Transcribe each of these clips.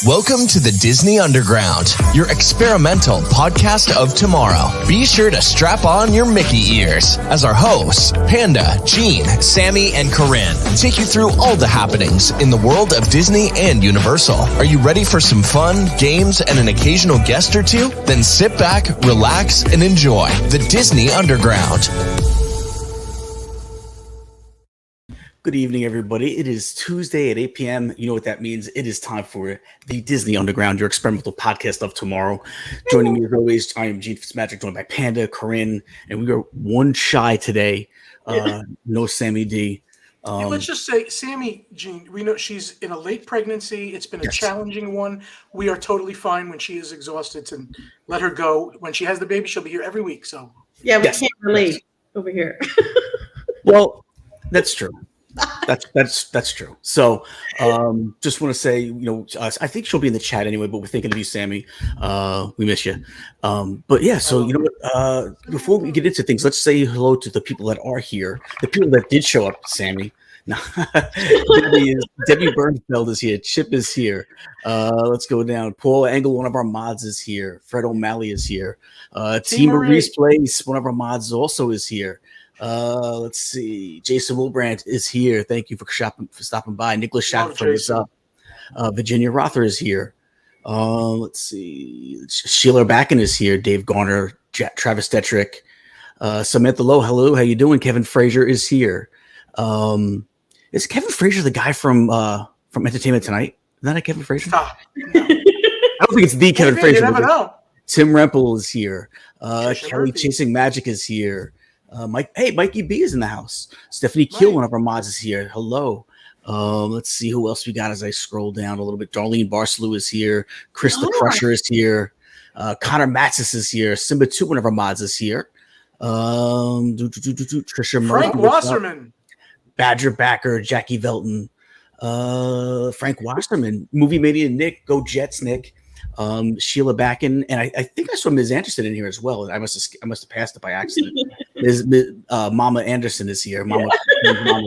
Welcome to the Disney Underground, your experimental podcast of tomorrow. Be sure to strap on your Mickey ears as our hosts, Panda, Gene, Sammy, and Corinne, take you through all the happenings in the world of Disney and Universal. Are you ready for some fun, games, and an occasional guest or two? Then sit back, relax, and enjoy the Disney Underground. Good evening, everybody. It is Tuesday at 8 p.m. You know what that means. It is time for the Disney Underground, your experimental podcast of tomorrow. Joining me as always, I am Gene Fitzmagic, joined by Panda, Corinne, and we are one shy today. No Sammy D. Let's just say, Sammy, Gene, we know she's in a late pregnancy. It's been a challenging one. We are totally fine when she is exhausted to let her go. When she has the baby, she'll be here every week. So yeah, we can't relate over here. Well, that's true. That's true. So, just want to say, I think she'll be in the chat anyway. But we're thinking of you, Sammy. We miss you. But yeah, so before we get into things, let's say hello to the people that are here. The people that did show up, Sammy. No. Debbie Bernfeld is here. Chip is here. Let's go down. Paul Engel, one of our mods, is here. Fred O'Malley is here. Team Marie's Place, one of our mods, also is here. Let's see. Jason Wilbrandt is here. Thank you for stopping by. Nicholas Shackford is up. Virginia Rother is here. Let's see. Sheila Backen is here. Dave Garner, Travis Detrick, Samantha Lowe. Hello, how you doing? Kevin Frazier is here. Is Kevin Frazier the guy from Entertainment Tonight? Is that a Kevin Frazier? Stop. No. I don't think it's the Kevin Frazier. You never know. Tim Rempel is here. Kelly Murphy. Chasing Magic is here. Mikey B is in the house. Stephanie Keel, one of our mods, is here. Hello. Let's see who else we got as I scroll down a little bit. Darlene Barcelou is here. Chris the Crusher is here. Connor Matsis is here. Simba 2, one of our mods, is here. Trisha Murray. Frank Wasserman. Badger Backer, Jackie Velton. Frank Wasserman. Movie Mania Nick. Go Jets Nick. Sheila Backen, and I think I saw Ms. Anderson in here as well. I must have passed it by accident. Mama Anderson is here. Mama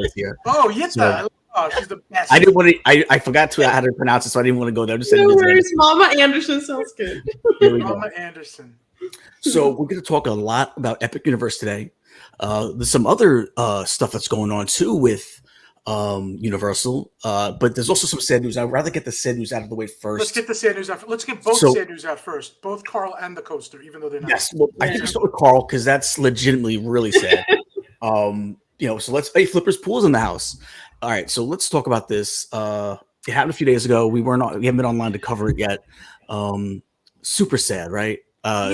is here. Oh, yes. So, she's the best. I didn't want to. I forgot how to pronounce it, so I didn't want to go there. Just no worries. Mama Anderson sounds good. Mama Anderson. So we're going to talk a lot about Epic Universe today. There's some other stuff that's going on too with Universal, but there's also some sad news. I'd rather get the sad news out of the way first. Let's get the sad news out. Let's get both sad news out first. Both Carl and the coaster, even though they're not. Yes, well, I think we start with Carl because that's legitimately really sad. So let's. Hey, Flippers Pool's in the house. All right, so let's talk about this. It happened a few days ago. We haven't been online to cover it yet. Super sad, right?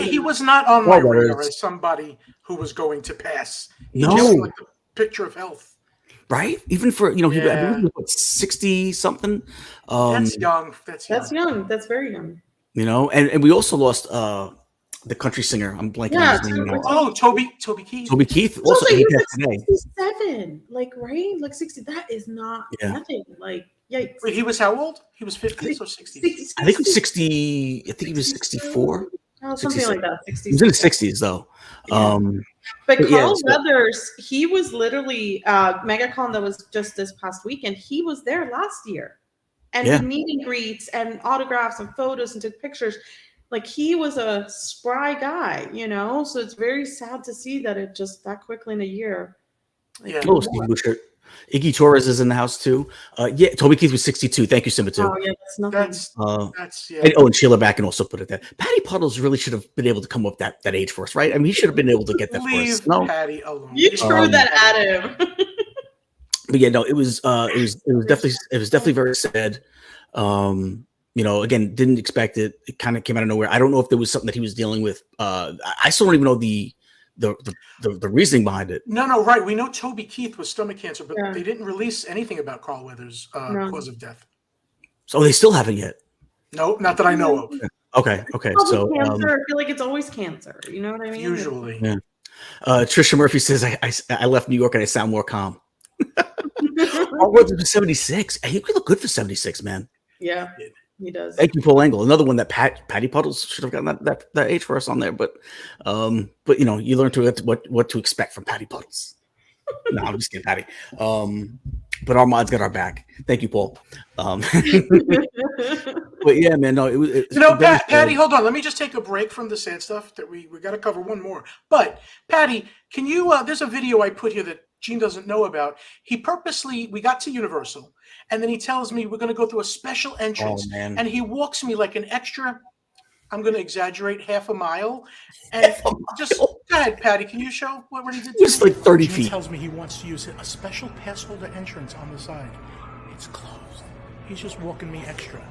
He was not on my radar as somebody who was going to pass. He just like the picture of health. Right, even for I believe he was 60 something. That's young. That's young. That's very young. And we also lost the country singer. I'm blanking on his name now. Oh, Toby Keith. Toby Keith also he was today. 67, like 60. That is not nothing. Like, yikes. Wait, he was how old? He was 50s or 60s? I think he was 60. I think he was 64. Oh, something like that. 60s. He was in the 60s though. Yeah. But Carl Weathers, he was literally MegaCon that was just this past weekend. He was there last year, and did meet and greets and autographs and photos and took pictures. Like, he was a spry guy, So it's very sad to see that it just that quickly in a year. Steve Bouchard. Iggy Torres is in the house too. Toby Keith was 62. Thank you, Simba too. Oh yeah, that's nothing. And Sheila Backen also put it there. Patty Puddles really should have been able to come up that age for us, right? I mean, he should have been able to get that for us. No, Patty alone. You threw that at him. But yeah, no, it was definitely very sad. Again, didn't expect it. It kind of came out of nowhere. I don't know if there was something that he was dealing with. I still don't even know the reasoning behind it. No, right. We know Toby Keith was stomach cancer, but they didn't release anything about Carl Weathers' cause of death. So they still haven't yet? No, not that I know of. Okay. So cancer, I feel like it's always cancer. You know what I mean? Usually. Yeah. Trisha Murphy says, I left New York and I sound more calm. Carl Weathers was 76. He could look good for 76, man. Yeah. He does. Thank you, Paul Engel. Another one that Patty Puddles should have gotten that age for us on there, but you learn what to expect from Patty Puddles. No, I'm just kidding, Patty. but our mods got our back. Thank you, Paul. But yeah, man, no, it was. Patty, hold on. Let me just take a break from the sad stuff that we got to cover one more. But Patty, can you? There's a video I put here that Gene doesn't know about. We got to Universal, and then he tells me we're going to go through a special entrance, and he walks me like an extra. I'm going to exaggerate half a mile, and just go ahead, Patty. Can you show what he did? Just like 30 feet. He tells me he wants to use a special pass holder entrance on the side. It's closed. He's just walking me extra.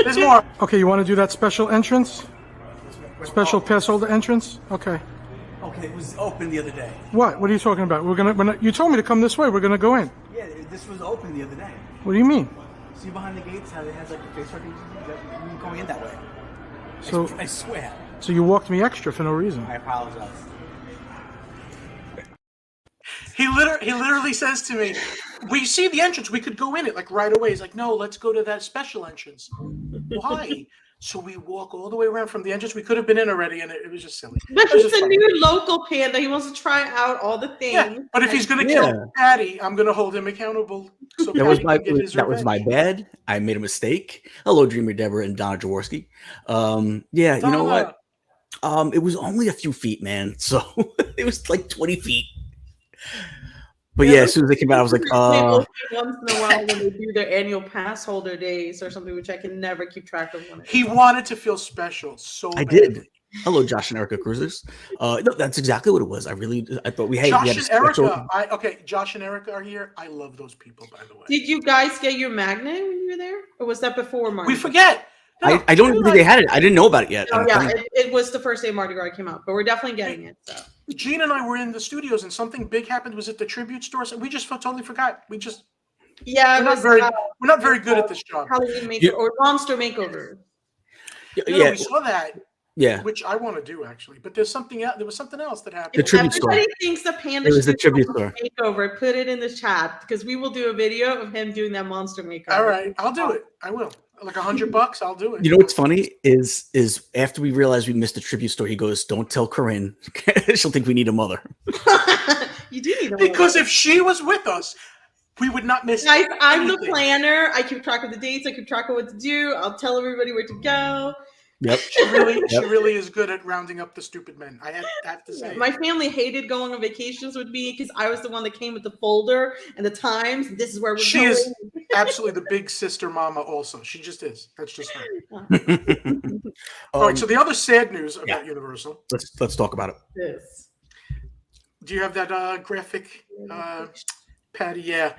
There's more. Okay, you want to do that special entrance? Special pass holder entrance? Okay. Okay, it was open the other day. What? What are you talking about? You told me to come this way. We're gonna go in. Yeah, this was open the other day. What do you mean? See behind the gates how it has like the face recognition? You're going in that way. So I swear. So you walked me extra for no reason. I apologize. He literally says to me, "We see the entrance. We could go in it like right away." He's like, "No, let's go to that special entrance." Why? So we walk all the way around from the entrance. We could have been in already, and it was just silly. But he's a new local panda. He wants to try out all the things. Yeah, but if he's going to kill Patty, I'm going to hold him accountable. So that was my bad. I made a mistake. Hello, Dreamer Deborah and Donna Jaworski. Yeah, Donna. You know what? It was only a few feet, man. So it was like 20 feet. But yeah, as soon as they came out, I was like, once in a while when they do their annual pass holder days or something, which I can never keep track of. He wanted to feel special, so I did. Hello, Josh and Erica Cruisers. No, that's exactly what it was. I thought we had Josh and Erica. Josh and Erica are here. I love those people, by the way. Did you guys get your magnet when you were there, or was that before Mardi Gras? We forget. No, I don't even think they had it. I didn't know about it yet. Oh, yeah, it was the first day Mardi Gras came out, but we're definitely getting it. So. Gene and I were in the studios, and something big happened. Was at the tribute store, and we just totally forgot. We're not very good at this job. Halloween makeover or monster makeover. No, we saw that. Yeah, which I want to do actually, but there's something else. There was something else that happened. The tribute store. Everybody thinks the panda should the tribute store makeover. Put it in the chat because we will do a video of him doing that monster makeover. All right, I'll do it. I will. Like $100, I'll do it. You know what's funny is after we realized we missed the tribute store, he goes, "Don't tell Corinne; she'll think we need a mother." You do need a mother. Because if she was with us, we would not miss. Guys, I'm the planner. I keep track of the dates. I keep track of what to do. I'll tell everybody where to go. Yep. She really is good at rounding up the stupid men. I have to say. My family hated going on vacations with me because I was the one that came with the folder and the times. This is where we're going. She is absolutely the big sister mama also. She just is. That's just her. All right, so the other sad news about Universal. Let's talk about it. Yes. Do you have that graphic, Patty? Yeah.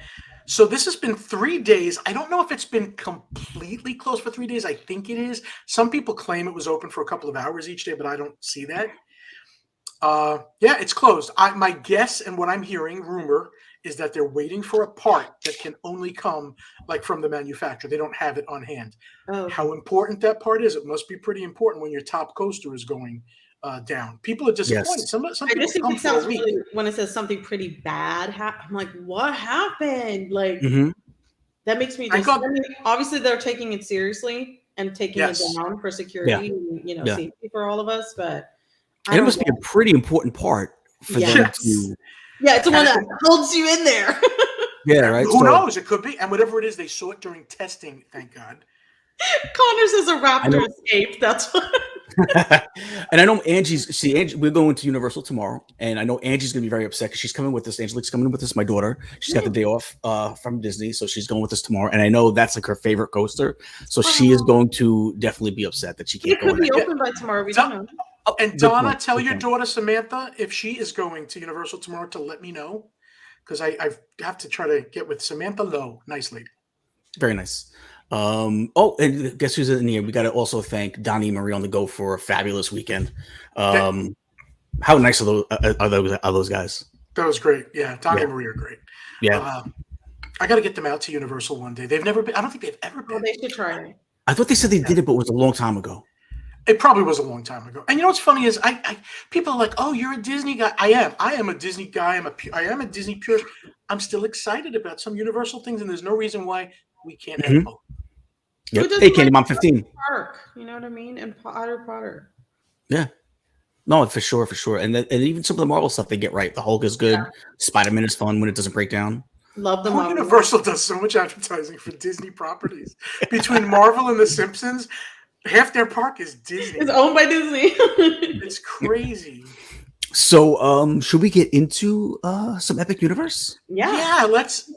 So this has been 3 days. I don't know if it's been completely closed for 3 days. I think it is. Some people claim it was open for a couple of hours each day, but I don't see that. Yeah, it's closed. My guess and what I'm hearing, rumor, is that they're waiting for a part that can only come like from the manufacturer. They don't have it on hand. Oh. How important that part is, it must be pretty important when your top coaster is going down. People are disappointed. Yes. Some I just think it sounds really, when it says something pretty bad, I'm like, what happened? Like that makes me just. I mean, obviously, they're taking it seriously and taking it down for security, and, safety for all of us. But it must be a pretty important part for them to. Yeah, it's the one that holds you in there. Yeah, right. Who knows? It could be, and whatever it is, they saw it during testing. Thank God. Connor says a raptor escaped. That's what. And I know Angie, we're going to Universal tomorrow, and I know Angie's gonna be very upset because she's coming with us. Angelique's coming with us, my daughter. She's got the day off from Disney, so she's going with us tomorrow. And I know that's like her favorite coaster, so she is going to definitely be upset that she can't go. It could be open by tomorrow. We don't know. And Donna, tell your daughter Samantha if she is going to Universal tomorrow to let me know, because I have to try to get with Samantha Lowe. Nice lady. Very nice. And guess who's in here? We got to also thank Donnie and Marie on the go for a fabulous weekend. How nice are those guys? That was great. Yeah, Donnie and Marie are great. Yeah, I got to get them out to Universal one day. They've never been. I don't think they've ever been. Well, they should try it. I thought they said they did it, but it was a long time ago. It probably was a long time ago. And you know what's funny is people are like, "Oh, you're a Disney guy." I am a Disney guy. I am a Disney purist. I'm still excited about some Universal things, and there's no reason why we can't have both. Yep. Hey, Candy Mom 15. Park, you know what I mean? And Potter. Yeah. No, for sure, and even some of the Marvel stuff they get right. The Hulk is good. Yeah. Spider-Man is fun when it doesn't break down. Love the Marvel. Universal does so much advertising for Disney properties. Between Marvel and The Simpsons, half their park is Disney. It's owned by Disney. It's crazy. So, should we get into some Epic Universe? Yeah. Let's.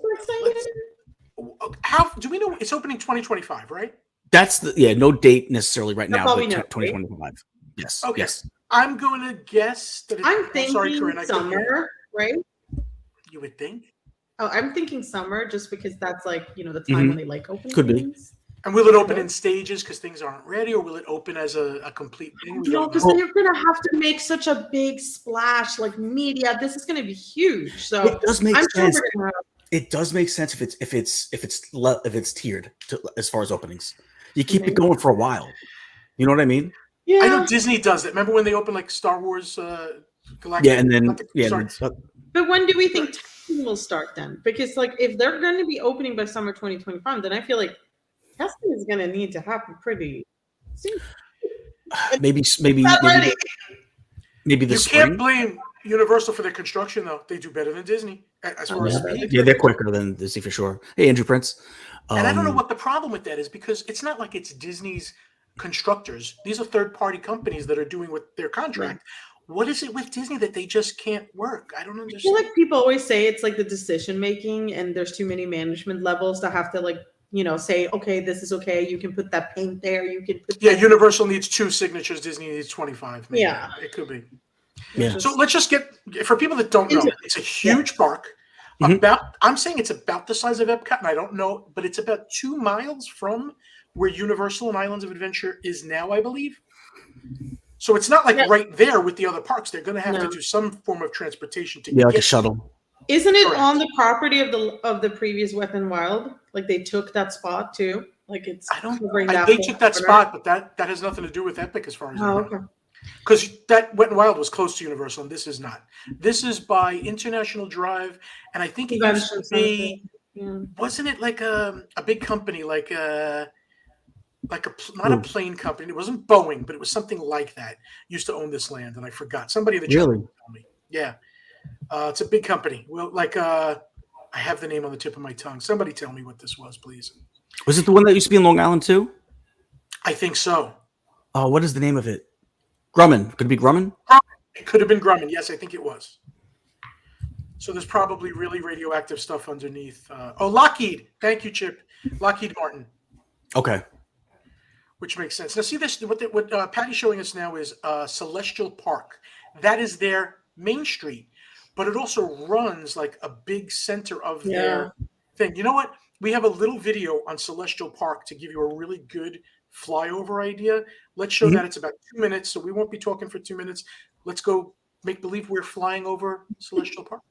How do we know it's opening 2025? Right. That's no date necessarily right now, but 2025. Yes. Okay. Yes. I'm going to guess that. I'm thinking Corinne, summer, right? You would think. Oh, I'm thinking summer, just because that's like the time when they like open. Could things. Be. And will it open in stages because things aren't ready, or will it open as a complete thing? No, because then you're going to have to make such a big splash, like media. This is going to be huge. So it does make sense. It does make sense if it's tiered as far as openings. You keep it going for a while. You know what I mean? Yeah. I know Disney does it. Remember when they opened like Star Wars Galactic? Yeah, and then But when do we think testing will start then? Because like if they're going to be opening by summer 2025, then I feel like testing is going to need to happen pretty soon. Maybe this spring. You can't blame Universal for their construction, though. They do better than Disney as far as speed. Yeah, they're quicker than Disney for sure. Hey, Andrew Prince. And I don't know what the problem with that is, because it's not like it's Disney's constructors. These are third-party companies that are doing with their contract. Yeah. What is it with Disney that they just can't work? I don't understand. I feel like people always say it's like the decision making, and there's too many management levels to have to like say, okay, this is okay. You can put that paint there. You can put. Yeah, Universal needs 2 signatures. Disney needs 25. Maybe. Yeah, it could be. Yeah. So let's just get, for people that don't know, it's a huge park. I'm saying it's about the size of Epcot, and I don't know, but it's about 2 miles from where Universal and Islands of Adventure is now, I believe. So it's not like right there with the other parks. They're going to have to do some form of transportation to get like a shuttle. Isn't it on the property of the previous Wet n Wild? Like they took that spot too. Like it's. They took that spot, but that has nothing to do with Epic as far as I know. Okay. Because that Wet n Wild was close to Universal, and this is not. This is by International Drive, and I think it used to be. Wasn't it like a big company, not a plane company? It wasn't Boeing, but it was something like that. Used to own this land, and I forgot. Somebody in the chat told me. Yeah, it's a big company. Well, I have the name on the tip of my tongue. Somebody tell me what this was, please. Was it the one that used to be in Long Island too? I think so. Oh, what is the name of it? Grumman. Could it be Grumman? It could have been Grumman. Yes, I think it was. So there's probably really radioactive stuff underneath. Lockheed. Thank you, Chip. Lockheed Martin. Okay. Which makes sense. Now, see this. What Patty's showing us now is Celestial Park. That is their main street, but it also runs like a big center of their thing. You know what? We have a little video on Celestial Park to give you a really good flyover idea. Let's show that. It's about 2 minutes, so we won't be talking for 2 minutes. Let's go make believe we're flying over Celestial Park.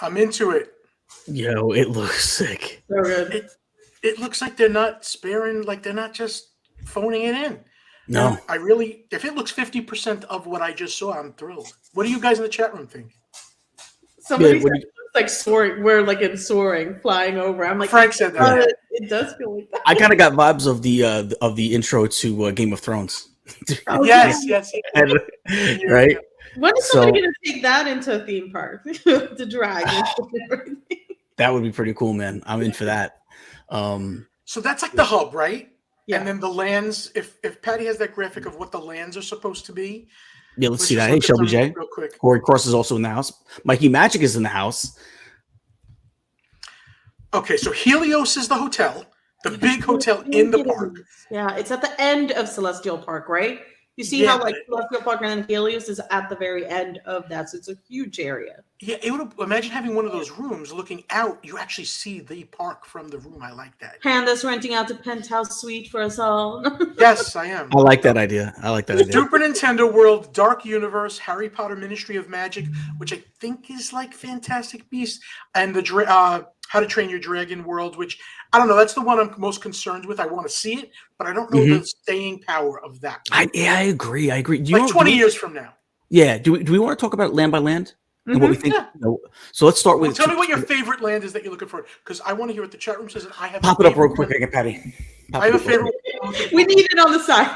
I'm into it. Yo, it looks sick. So good. It looks like they're not sparing, like they're not just phoning it in. No. And if it looks 50% of what I just saw, I'm thrilled. What do you guys in the chat room think? Somebody said it looks like soaring. We're like in soaring, flying over. I'm like, Frank said that. It does feel like that. I kind of got vibes of the intro to Game of Thrones. Oh, yes. Right? When is somebody going to take that into a theme park to drag? That would be pretty cool, man. I'm in for that. So that's like the hub, right? Yeah. And then the lands, if Patty has that graphic of what the lands are supposed to be. Yeah, let's see that. Hey, Shelby J. Real quick. Corey Cross is also in the house. Mikey Magic is in the house. Okay, so Helios is the hotel, the big hotel in the park. Yeah, it's at the end of Celestial Park, right? You see how like Celestial Park and then Helios is at the very end of that, so it's a huge area. Yeah, it would imagine having one of those rooms looking out. You actually see the park from the room. I like that. Panda's renting out the penthouse suite for us all. Yes, I am. I like that idea. Super Nintendo World, Dark Universe, Harry Potter Ministry of Magic, which I think is like Fantastic Beasts, and the How to Train Your Dragon World, which I don't know. That's the one I'm most concerned with. I want to see it, but I don't know the staying power of that. I agree. Like 20 years from now. Yeah. Do we want to talk about land by land? And what we think. Yeah. So let's start with. Tell me what your favorite land is that you're looking for, because I want to hear what the chat room says. And I have pop it up real quick, Patty. I have a favorite. We need it on the side.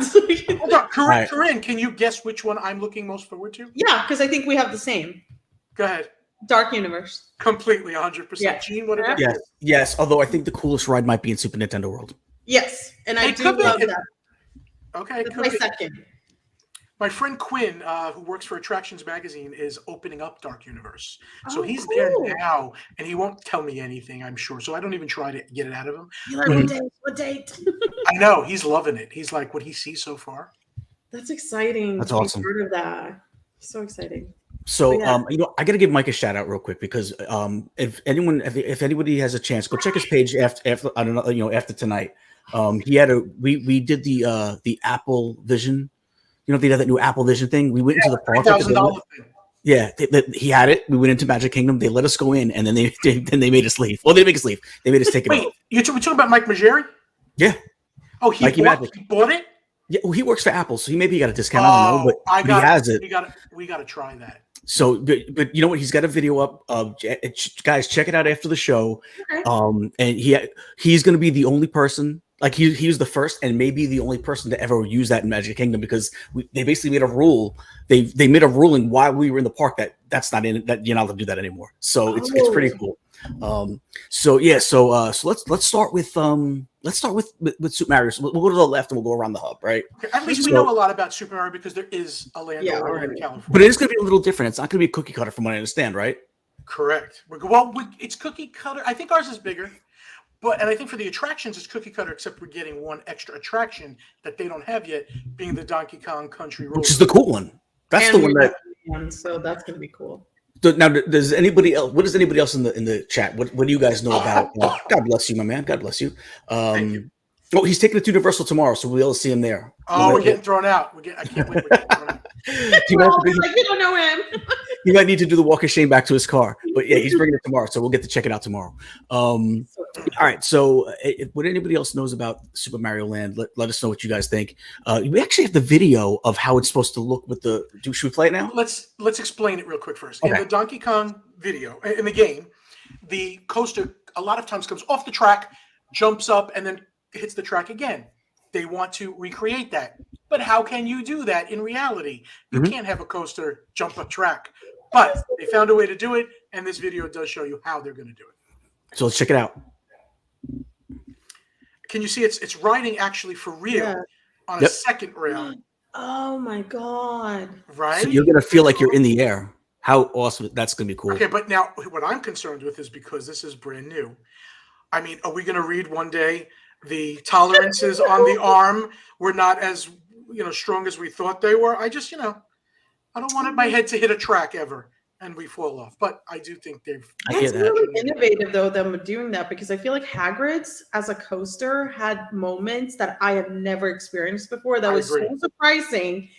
Hold on, Corinne, can you guess which one I'm looking most forward to? Yeah, because I think we have the same. Go ahead. Dark Universe. Completely, 100%. Yeah. Gene, what about you? Yes. Although I think the coolest ride might be in Super Nintendo World. Yes, and I do love that. Okay, that's my second. My friend Quinn, who works for Attractions Magazine, is opening up Dark Universe. So he's there now, and he won't tell me anything, I'm sure. So I don't even try to get it out of him. You're like, what date? I know. He's loving it. He's like, what he sees so far. That's exciting. That's awesome. Heard of that. So exciting. So, I got to give Mike a shout out real quick because if anybody has a chance, go check his page after I don't know, after tonight. He had we did the Apple Vision. You know, they had that new Apple Vision thing. We went into the park. $3,000 thing. Yeah, he had it. We went into Magic Kingdom. They let us go in, and then they made us leave. Well, they didn't make us leave. They made us take it. Wait, we're talking about Mike Majeri? Yeah. Oh, he bought it? Yeah, well, he works for Apple, so he maybe got a discount. I don't know, but he has it. We got to try that. So, but you know what? He's got a video up. Guys, check it out after the show. Okay. And he's going to be the only person. Like he was the first and maybe the only person to ever use that in Magic Kingdom because they basically made a rule. They made a ruling while we were in the park that's not in that you're not allowed to do that anymore. So it's pretty cool. So let's start with Super Mario. So we'll go to the left and we'll go around the hub, right? Okay, at least we know a lot about Super Mario because there is a land over in California. But it is going to be a little different. It's not going to be a cookie cutter from what I understand, right? Correct. It's cookie cutter. I think ours is bigger. And I think for the attractions, it's cookie cutter, except we're getting one extra attraction that they don't have yet, being the Donkey Kong Country Road. Which is the cool one. That's the one that. So that's going to be cool. So now, does anybody else? What does anybody else in the chat? What do you guys know about? God bless you, my man. God bless you. Thank you. Oh, he's taking it to Universal tomorrow, so we'll be able to see him there. Oh, we're getting thrown out. I can't wait. We're getting thrown out. You don't know him. He might need to do the walk of shame back to his car, but yeah, he's bringing it tomorrow, so we'll get to check it out tomorrow. All right. So, what anybody else knows about Super Mario Land? Let us know what you guys think. We actually have the video of how it's supposed to look with the. Should we play it now? Let's explain it real quick first. Okay. In the Donkey Kong video in the game, the coaster a lot of times comes off the track, jumps up, and then hits the track again. They want to recreate that. But how can you do that in reality? You can't have a coaster jump a track. But they found a way to do it, and this video does show you how they're going to do it. So let's check it out. Can you see it's riding actually for real on a second rail? Oh my God. Right? So you're going to feel like you're in the air. How awesome. That's going to be cool. Okay, but now what I'm concerned with is because this is brand new. I mean, are we going to read one day the tolerances on the arm were not as strong as we thought they were? I just, I don't want my head to hit a track ever and we fall off. But I do think It's really innovative though them doing that because I feel like Hagrid's as a coaster had moments that I have never experienced before that was so surprising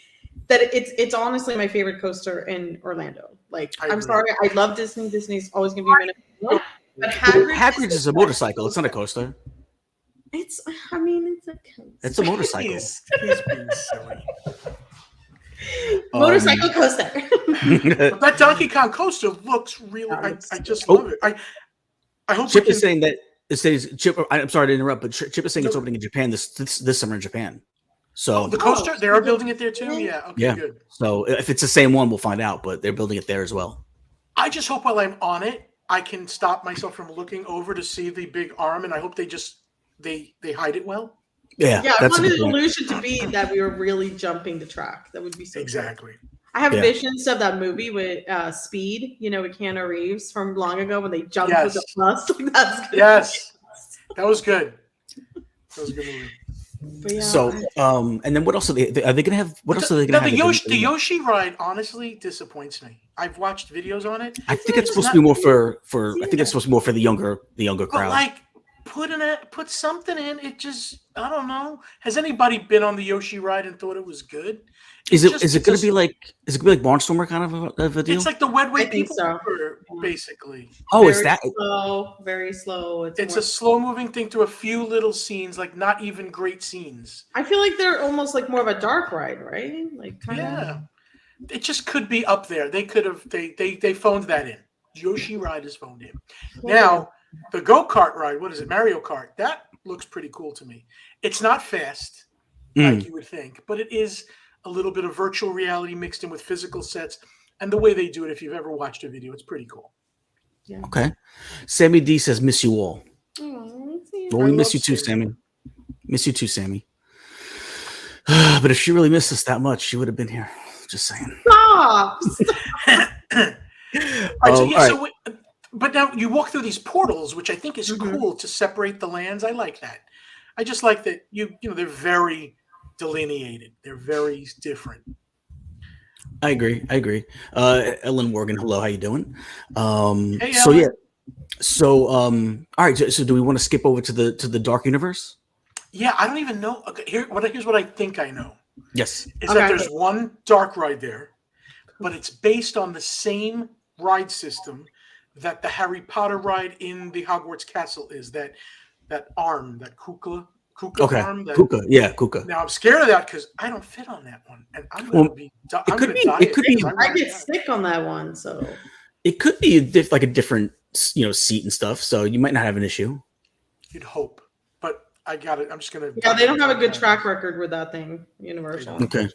that it's honestly my favorite coaster in Orlando. Like, I'm agree. sorry, I love Disney. Disney's always gonna be my number one. But Hagrid's is a motorcycle. It's not a coaster. It's a coaster. It's a motorcycle. He's being silly. Motorcycle coaster. But that Donkey Kong coaster looks really. I just love it. I hope Chip is saying that it says Chip. I'm sorry to interrupt, but Chip is saying it's opening in Japan this summer in Japan. So the coaster, they are building it there too. Yeah. Okay. yeah. Good. So if it's the same one, we'll find out. But they're building it there as well. I just hope while I'm on it, I can stop myself from looking over to see the big arm, and I hope they hide it well. Yeah. Yeah, I wanted the illusion to be that we were really jumping the track. That would be so exactly. Cool. I have visions of that movie with Speed, with Keanu Reeves from long ago when they jumped with the bus. That's good. Yes, that was good. That was a good movie. Yeah. So, and then what else are they going to have? What else are they going to have? The Yoshi ride honestly disappoints me. I've watched videos on it. I think it's supposed to be more for. I think it's supposed to be more for the younger crowd. But like, put something in. It just, I don't know. Has anybody been on the Yoshi ride and thought it was good? Is it going to be like Barnstormer kind of a deal? It's like the Wet Way People so. basically. Oh, very is that slow? Very slow. It's a slow moving thing to a few little scenes, like not even great scenes. I feel like they're almost like more of a dark ride, right? Like kind of. It just could be up there. They could have they phoned that in. Yoshi ride is phoned in. Yeah. Now the go-kart ride, what is it? Mario Kart. That looks pretty cool to me. It's not fast like you would think, but it is a little bit of virtual reality mixed in with physical sets. And the way they do it, if you've ever watched a video, it's pretty cool. Yeah. Okay. Sammy D says, "Miss you all." Oh, well, we miss you too, Sammy. Miss you too, Sammy. But if she really missed us that much, she would have been here. Just saying. Stop. But now you walk through these portals, which I think is cool to separate the lands. I like that. I just like that they're very delineated. They're very different. I agree. Ellen Morgan, hello, how you doing? Hey, so yeah. So all right. So do we want to skip over to the Dark Universe? Yeah, I don't even know. Okay, here's what I think I know. Yes. Is that there's one dark ride there, but it's based on the same ride system that the Harry Potter ride in the Hogwarts Castle is. That arm, that Kuka arm. Kuka. Now I'm scared of that because I don't fit on that one, and I'm going to be. It could be. I get sick on that one, so it could be a different seat and stuff. So you might not have an issue. You'd hope, but I got it. I'm just going to. Yeah, they don't have a good track record with that thing, Universal. Okay.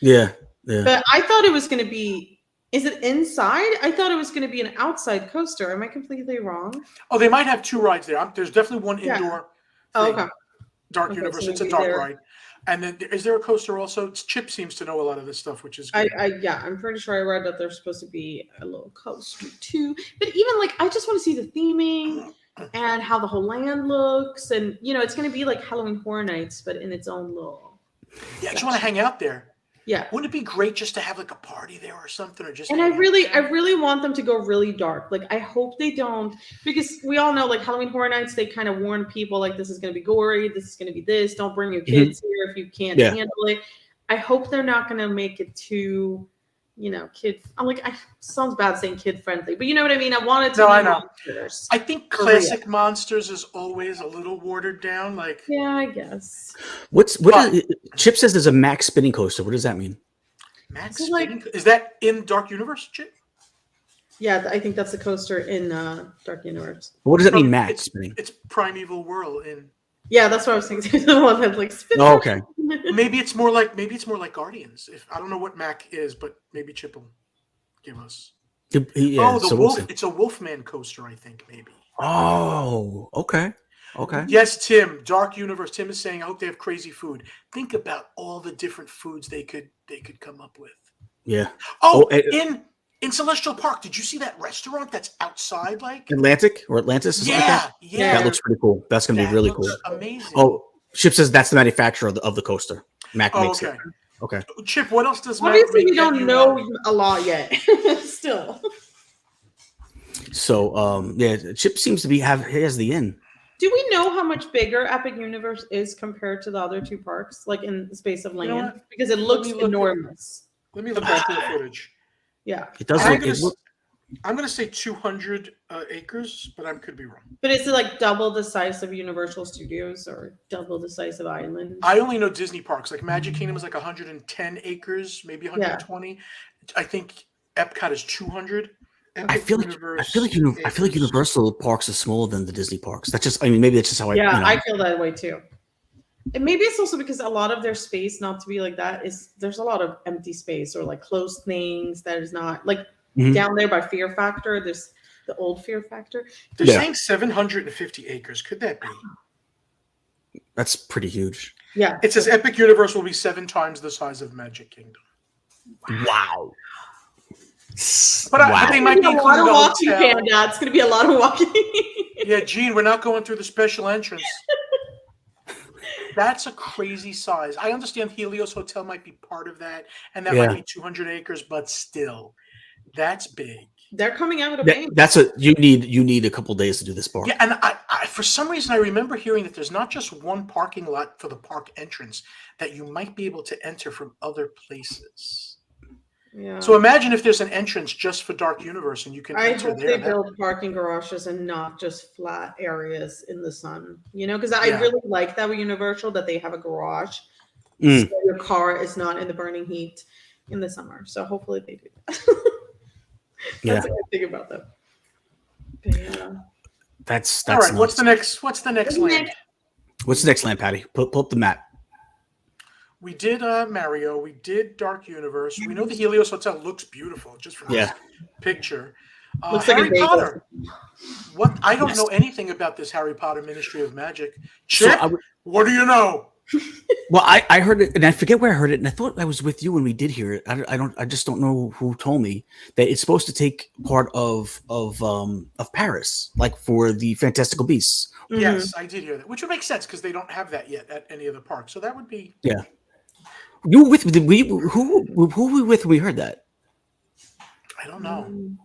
Yeah. But I thought it was going to be. Is it inside? I thought it was going to be an outside coaster. Am I completely wrong? Oh, they might have two rides there. There's definitely one indoor. Oh, okay. Dark Universe. So it's a dark ride. And then is there a coaster also? Chip seems to know a lot of this stuff, which is good. I'm pretty sure I read that there's supposed to be a little coaster too. But even like, I just want to see the theming and how the whole land looks, and it's going to be like Halloween Horror Nights, but in its own little. Yeah, I just want to hang out there. Yeah. Wouldn't it be great just to have like a party there or something, or just? And I really want them to go really dark. Like, I hope they don't, because we all know like Halloween Horror Nights, they kind of warn people like this is going to be gory, this is going to be this. Don't bring your kids here if you can't handle it. I hope they're not going to make it too, kid. I'm like, sounds bad saying kid friendly, but you know what I mean. I want it to be I know. monsters. I think classic monsters is always a little watered down. Like, yeah, I guess. Chip says there's a Max spinning coaster. What does that mean? Max spinning? Is that in Dark Universe, Chip? Yeah, I think that's the coaster in Dark Universe. What does that mean, Max spinning? It's Primeval Whirl in. Yeah, that's what I was thinking. The one that like spins. Oh, okay. Maybe it's more like Guardians. If I don't know what Mac is, but maybe Chip will give us. Yeah, the wolf. It's a Wolfman coaster, I think. Maybe. Oh, okay. Yes, Tim. Dark Universe. Tim is saying, I hope they have crazy food. Think about all the different foods they could come up with. Yeah. In Celestial Park, did you see that restaurant that's outside, like Atlantic or Atlantis? Yeah. That looks pretty cool. That's going to be really cool. Amazing. Oh, Chip says that's the manufacturer of the coaster. Mac makes it. Okay. Chip, what else does Mac Obviously, make? we don't know a lot yet. Still. So, Chip seems to he has the in. Do we know how much bigger Epic Universe is compared to the other two parks, like in the space of land? Because it looks enormous. Let me look at the footage. Yeah. It does look. I'm going to say 200 acres, but I could be wrong. But is it like double the size of Universal Studios or double the size of Island? I only know Disney parks. Like Magic Kingdom is like 110 acres, maybe 120. Yeah. I think Epcot is 200. I feel like Universal parks are smaller than the Disney parks. That's just, I mean, maybe that's just how I feel that way too. And maybe it's also because a lot of their space, not to be like that, is there's a lot of empty space or like closed things that is not like down there by Fear Factor. There's the old Fear Factor. They're saying 750 acres. Could that be? That's pretty huge. Yeah. It says Epic Universe will be 7 times the size of Magic Kingdom. Wow. But they might be a lot of walking, Panda. It's going to be a lot of walking. Yeah, Gene, we're not going through the special entrance. That's a crazy size. I understand Helios Hotel might be part of that, and that might be 200 acres, but still, that's big. They're coming out with a bang. You need a couple days to do this park. Yeah, and I for some reason I remember hearing that there's not just one parking lot for the park entrance, that you might be able to enter from other places. Yeah. So imagine if there's an entrance just for Dark Universe and you can enter there. I hope they build parking garages and not just flat areas in the sun. You know, because I really like that with Universal that they have a garage so your car is not in the burning heat in the summer. So hopefully they do that. That's a good thing about them. But yeah. That's all right. Nuts. What's the next land? What's the next land, Patty? Pull up the map. We did Mario. We did Dark Universe. We know the Helios Hotel looks beautiful just from this picture. Looks Harry like Potter. What? I don't know anything about this Harry Potter Ministry of Magic. Chip, what do you know? Well, I heard it, and I forget where I heard it, and I thought I was with you when we did hear it. I just don't know who told me that it's supposed to take part of Paris, like for the Fantastical Beasts. Mm-hmm. Yes, I did hear that, which would make sense because they don't have that yet at any of the parks. So that would be You were with who were we with when we heard that? I don't know.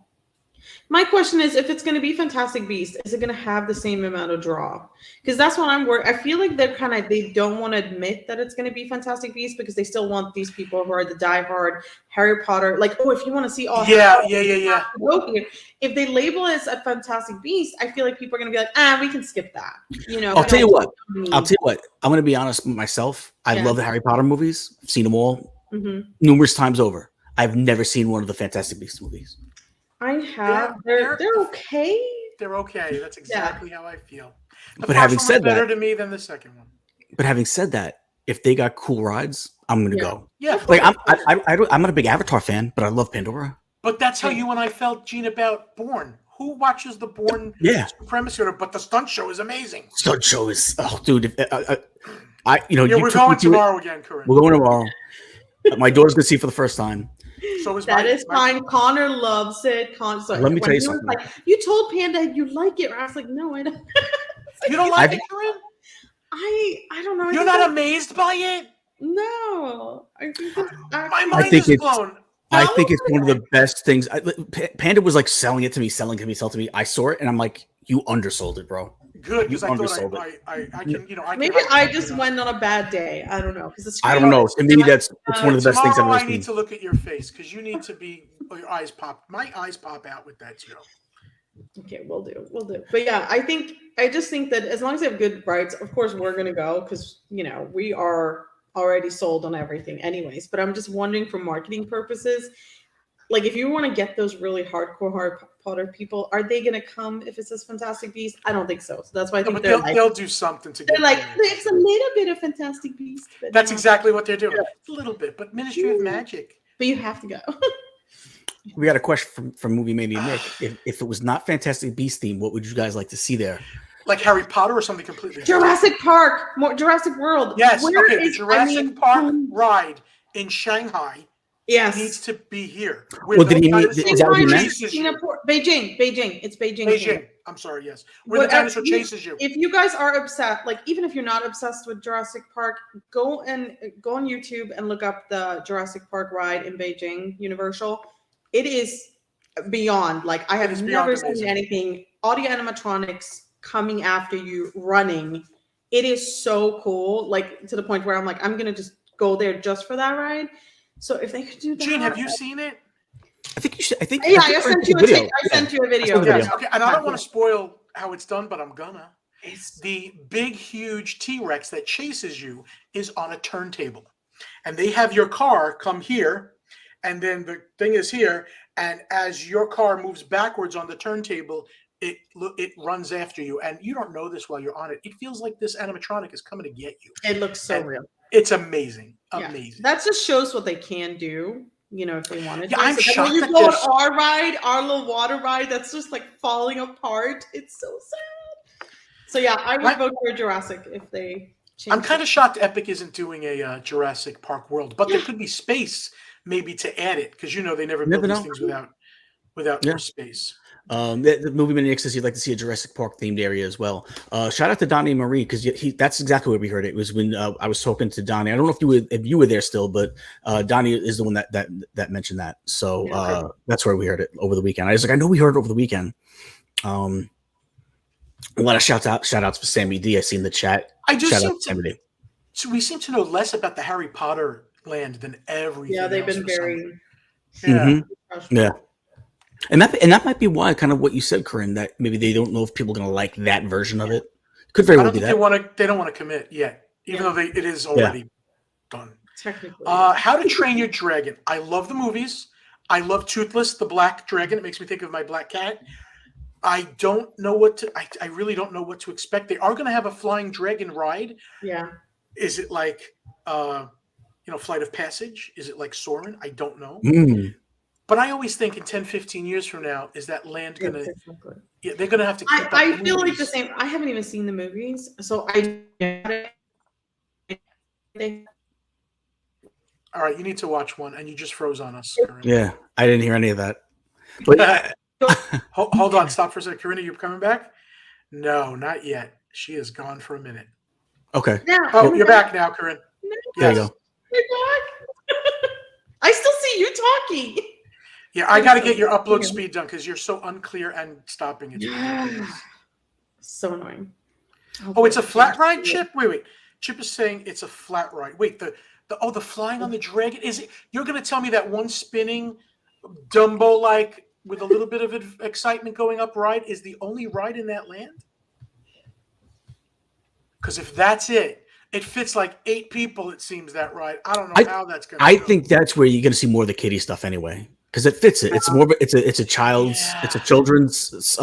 My question is, if it's going to be Fantastic Beasts, is it going to have the same amount of draw? Because that's what I'm worried. I feel like they don't want to admit that it's going to be Fantastic Beasts because they still want these people who are the diehard Harry Potter. Like, if you want to see all, if they label it as a Fantastic Beast, I feel like people are going to be like, we can skip that. You know, I'll tell you what. I'm going to be honest with myself. I love the Harry Potter movies. I've seen them all numerous times over. I've never seen one of the Fantastic Beasts movies. I have. They're okay. They're okay. That's exactly how I feel. But having said that, better to me than the second one. But having said that, if they got cool rides, I'm going to go. Yeah. Like I'm not a big Avatar fan, but I love Pandora. But that's how you and I felt, Gene, about Bourne. Who watches the Bourne supremacy? But the stunt show is amazing. Stunt show is dude. We're going tomorrow again, Corinne. We're going tomorrow. My daughter's going to see it for the first time. So is that is fine. Connor loves it. Let me tell you something. Like, you told Panda you like it. I was like, no, I don't. You don't like it, Corinne? I don't know. You're not amazed by it? No. I think my mind is blown. I think it's one of the best things. Panda was like selling it to me. I saw it and I'm like, you undersold it, bro. Good, because I thought I can, maybe I just went on a bad day. I don't know, because I don't know. To me, it's one of the best things I've ever seen. I need to look at your face because you need to be. Your eyes pop. My eyes pop out with that too. Okay, we'll do. But yeah, I just think that as long as they have good rides, of course we're gonna go because we are already sold on everything, anyways. But I'm just wondering, for marketing purposes, like if you want to get those really hardcore Harry Potter people, are they going to come if it says Fantastic Beasts? I don't think so. So that's why I think they'll do something to get. They're like, it's a little bit of Fantastic Beasts. That's exactly what they're doing. Yeah. It's a little bit, but Ministry of Magic. But you have to go. We got a question from Movie Mania Nick. If it was not Fantastic Beasts theme, what would you guys like to see there? Like Harry Potter or something completely different? Jurassic Park, more Jurassic World. Yes, the Jurassic Park ride in Shanghai. Yes, needs to be here. Well, did he mean? Is that what he meant? Singapore, Beijing. It's Beijing. Beijing. I'm sorry. Yes, where the dinosaur chases you. If you guys are obsessed, like even if you're not obsessed with Jurassic Park, go on YouTube and look up the Jurassic Park ride in Beijing Universal. It is beyond. Like I have never seen anything. Audio animatronics coming after you, running. It is so cool. Like to the point where I'm like, I'm gonna just go there just for that ride. So if they could do that, Gene, have you seen it? I think you should. I think. Yeah, I I think sent you a video. I sent you a video. Yes, okay, and I don't want to spoil how it's done, but I'm gonna. The big, huge T-Rex that chases you is on a turntable, and they have your car come here, and then the thing is here, and as your car moves backwards on the turntable, it runs after you, and you don't know this while you're on it. It feels like this animatronic is coming to get you. It looks so real. It's amazing. Yeah. Amazing. That just shows what they can do, you know, if they wanted to. Yeah, I'm shocked when you that go on there's- our little water ride, that's just like falling apart. It's so sad. So yeah, I would vote for Jurassic if they change I'm kind of shocked Epic isn't doing a Jurassic Park World, but there could be space maybe to add it, because you know they never build these things without more space. The movie Maniacs says you'd like to see a Jurassic Park themed area as well. Shout out to Donnie and Marie, because that's exactly where we heard it. It was when I was talking to Donnie. I don't know if you were there still, but Donnie is the one that mentioned that. So that's where we heard it over the weekend. I was like, I know we heard it over the weekend. A lot of shout outs for Sammy D. I see in the chat. We seem to know less about the Harry Potter land than everything. Yeah, they've been very. Yeah. And that might be why, kind of what you said, Corinne, that maybe they don't know if people are going to like that version of it. Could very well be that. They don't want to commit yet, even though it is already done. Technically. How to Train Your Dragon. I love the movies. I love Toothless, the black dragon. It makes me think of my black cat. I don't know I really don't know what to expect. They are going to have a flying dragon ride. Yeah. Is it like, Flight of Passage? Is it like Soarin'? I don't know. But I always think in 10, 15 years from now, is that land going to... Yeah, they're going to have to keep I feel like the same. I haven't even seen the movies, so I... All right, you need to watch one, and you just froze on us. Yeah, I didn't hear any of that. But hold on, stop for a second. Corinna, you coming back? No, not yet. She is gone for a minute. Okay. Oh, you're back now, Corinne. There you go. You're back. I still see you talking. Yeah, I got to get your upload speed done because you're so unclear and stopping. It's so annoying. Oh, it's a flat ride, Chip? Wait. Chip is saying it's a flat ride. Wait, the flying on the dragon? Is it? You're going to tell me that one spinning Dumbo-like with a little bit of excitement going up ride is the only ride in that land? Because if that's it, it fits like 8 people, it seems, that ride. I don't know how that's going to I think that's where you're going to see more of the kiddie stuff anyway. Because it fits it. It's more. It's a children's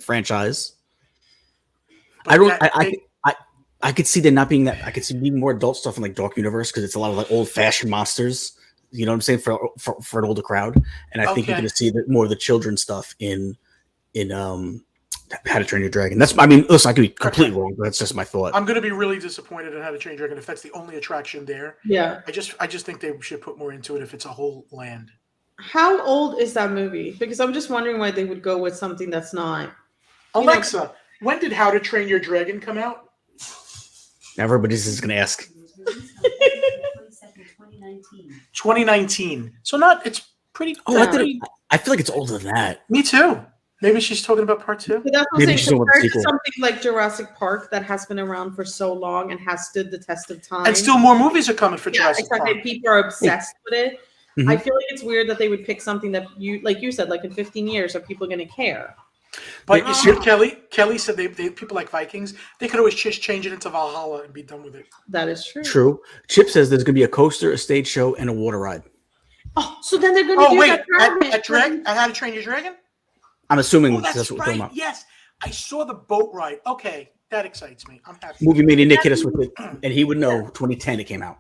franchise. I could see there not being that. I could see being more adult stuff in like Dark Universe because it's a lot of like old fashioned monsters. You know what I'm saying for an older crowd. And I think you're going to see more of the children's stuff in How to Train Your Dragon. Listen, I could be completely wrong, but that's just my thought. I'm going to be really disappointed in How to Train Your Dragon if that's the only attraction there. Yeah. I just think they should put more into it if it's a whole land. How old is that movie? Because I'm just wondering why they would go with something that's not. Alexa, when did How to Train Your Dragon come out? Everybody's just going to ask. 2019. So it's pretty. I feel like it's older than that. Me too. Maybe she's talking about part 2. But that's what I'm saying. Compared to something like Jurassic Park that has been around for so long and has stood the test of time. And still more movies are coming for Jurassic Park. People are obsessed with it. Mm-hmm. I feel like it's weird that they would pick something that you said, like in 15 years, are people going to care? But you see, Kelly said they people like Vikings, they could always just change it into Valhalla and be done with it. That is true. True. Chip says there's going to be a coaster, a stage show, and a water ride. Oh, so then they're going to do that. At How to Train Your Dragon? I'm assuming that's what we're talking about. Yes, I saw the boat ride. Okay, that excites me. I'm happy. Movie made Nick hit us with it, and he would know 2010 it came out.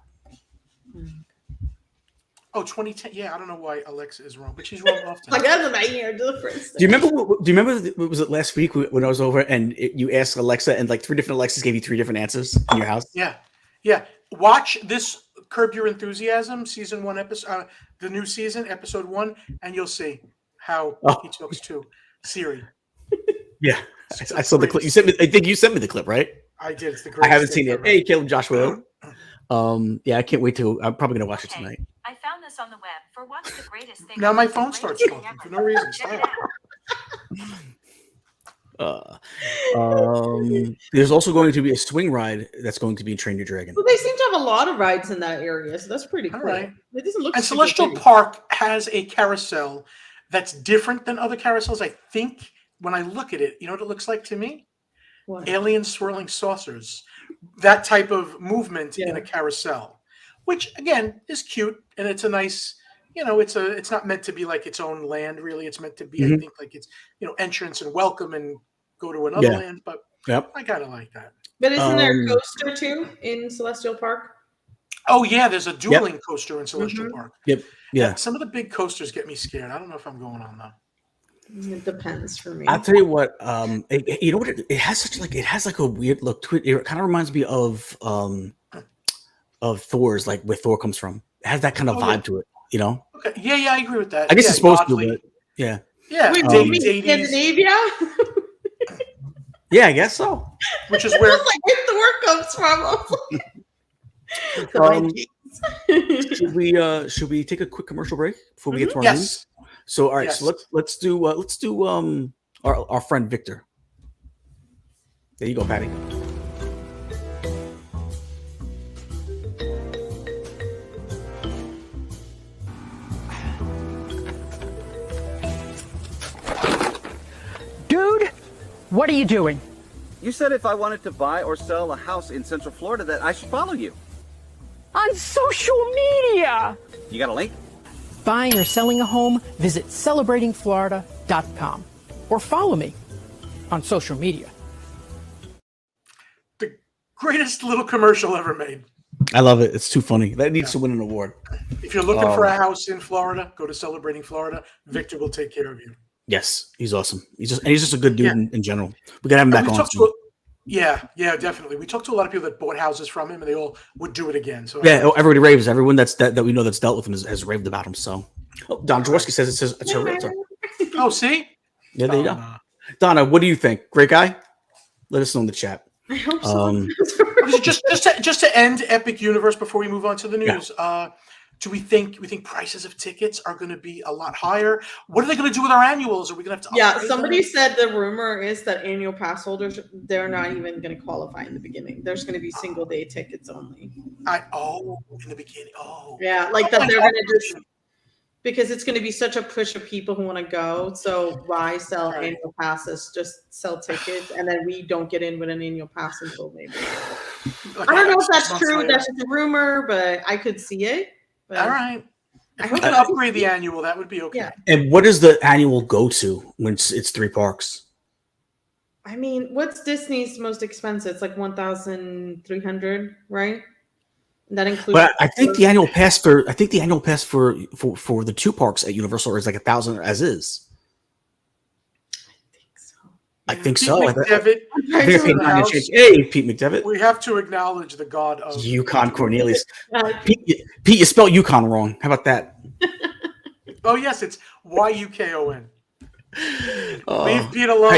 Oh, 2010. Yeah, I don't know why Alexa is wrong, but she's wrong often. Like that's a year difference. Do you remember? What was it last week when I was over and you asked Alexa and like 3 different Alexas gave you 3 different answers in your house? Yeah. Watch this Curb Your Enthusiasm season 1 episode, the new season episode 1, and you'll see how he talks to Siri. Yeah, I saw the clip. You sent me. I think you sent me the clip, right? I did. It's the greatest. I haven't seen it. Hey, Caleb, Joshua. Yeah, I can't wait to. I'm probably gonna watch it tonight. I found this on the web for what's the greatest thing. Now my phone starts talking for no reason. Stop. There's also going to be a swing ride that's going to be in Train Your Dragon. Well, they seem to have a lot of rides in that area, so that's pretty cool. right. It doesn't look. And super Celestial big. Park has a carousel that's different than other carousels. I think when I look at it, you know what it looks like to me? What? Alien swirling saucers. That type of movement in Yeah. a carousel, which again is cute, and it's a nice. It's not meant to be like its own land, really. It's meant to be, I think, like it's entrance and welcome and go to another land. But I kind of like that. But isn't there a coaster too in Celestial Park? Oh yeah, there's a dueling coaster in Celestial Park. Yep. Yeah. Some of the big coasters get me scared. I don't know if I'm going on though. It depends for me. I'll tell you what. You know what? It has like a weird look to it. It kind of reminds me of Thor's, like where Thor comes from. It has that kind of vibe to it. You know? Okay. Yeah, I agree with that. I guess it's supposed oddly. to, but yeah. Yeah. Wait, David's maybe 80s, Scandinavia? Yeah, I guess so. which is It where was like where Thor comes from. Should we take a quick commercial break before we get to our news? So all right, so let's do our friend Victor. There you go, Patty. Dude, what are you doing? You said if I wanted to buy or sell a house in Central Florida that I should follow you. On social media! You got a link? Buying or selling a home? Visit celebratingflorida.com or follow me on social media. the greatest little commercial ever made. I love it. It's too funny. That needs to win an award. If you're looking for a house in Florida, go to Celebrating Florida. Victor will take care of you. Yes, he's awesome. He's just a good dude in general. We gotta have him back on. Yeah, definitely. We talked to a lot of people that bought houses from him, and they all would do it again. So everybody raves. Everyone that we know that's dealt with him has raved about him. So, Don Jaworski says it's a realtor. Oh, see? Yeah, there you go. Donna, what do you think? Great guy? Let us know in the chat. I hope so. Just to end Epic Universe before we move on to the news. Do we think prices of tickets are going to be a lot higher? What are they going to do with our annuals? Are we going to have to? Yeah, somebody said the rumor is that annual pass holders, they're not even going to qualify in the beginning. There's going to be single day tickets only. In the beginning. Yeah, like that they're going to just, because it's going to be such a push of people who want to go. So why sell annual passes? Just sell tickets, and then we don't get in with an annual pass until maybe. I don't know if that's true. Later. That's just a rumor, but I could see it. But all right. If we can upgrade the annual, that would be okay. Yeah. And what does the annual go to when it's 3 parks? I mean, what's Disney's most expensive? It's like 1,300, right? And that includes. But I think the annual pass for the 2 parks at Universal is like 1,000 as is. I think so. Pete McDevitt. Hey, Pete McDevitt. We have to acknowledge the god of Yukon Cornelius. Pete, you spelled Yukon wrong. How about that? Oh yes, it's YUKON. Leave Pete alone.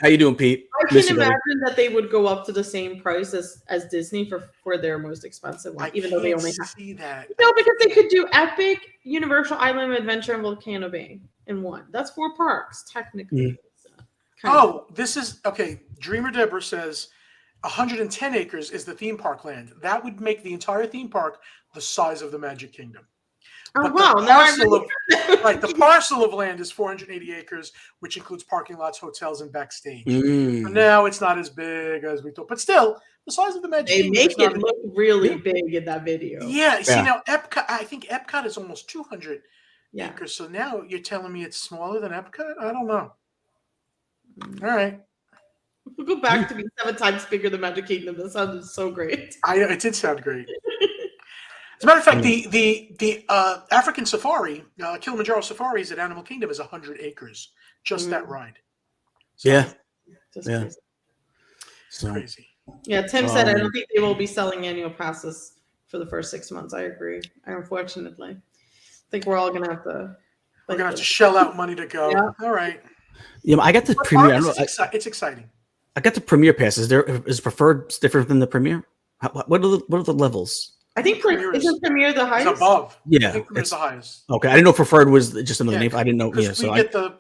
How you doing, Pete? I can imagine that they would go up to the same price as Disney for their most expensive one, even though they only have. See that. No, because they could do Epic, Universal Island Adventure, and Volcano Bay in one. That's 4 parks technically. This is okay. Dreamer Deborah says 110 acres is the theme park land. That would make the entire theme park the size of the Magic Kingdom. Oh, But wow. the parcel of land is 480 acres, which includes parking lots, hotels, and backstage. Now it's not as big as we thought, but still, the size of the Magic Kingdom. They make it look really big in that video. Yeah. See, now Epcot, I think Epcot is almost 200 acres. So now you're telling me it's smaller than Epcot? I don't know. All right. We'll go back to be 7 times bigger than Magic Kingdom. That sounded so great. It did sound great. As a matter of fact, the African safari, Kilimanjaro Safaris at Animal Kingdom is 100 acres. Just that ride. So, Crazy. So crazy. Yeah, Tim said I don't think they will be selling annual passes for the first 6 months. I agree. Unfortunately, I think we're all gonna have to. We're gonna have to shell out money to go. Yeah. All right. Yeah, I got the Premier. It's exciting. I got the Premier pass. Is preferred different than the Premier? What are the levels? I think isn't Premier the highest? It's above. Yeah, I think Premier's the highest. Okay, I didn't know preferred was just another name. I didn't know. Yeah, so we get the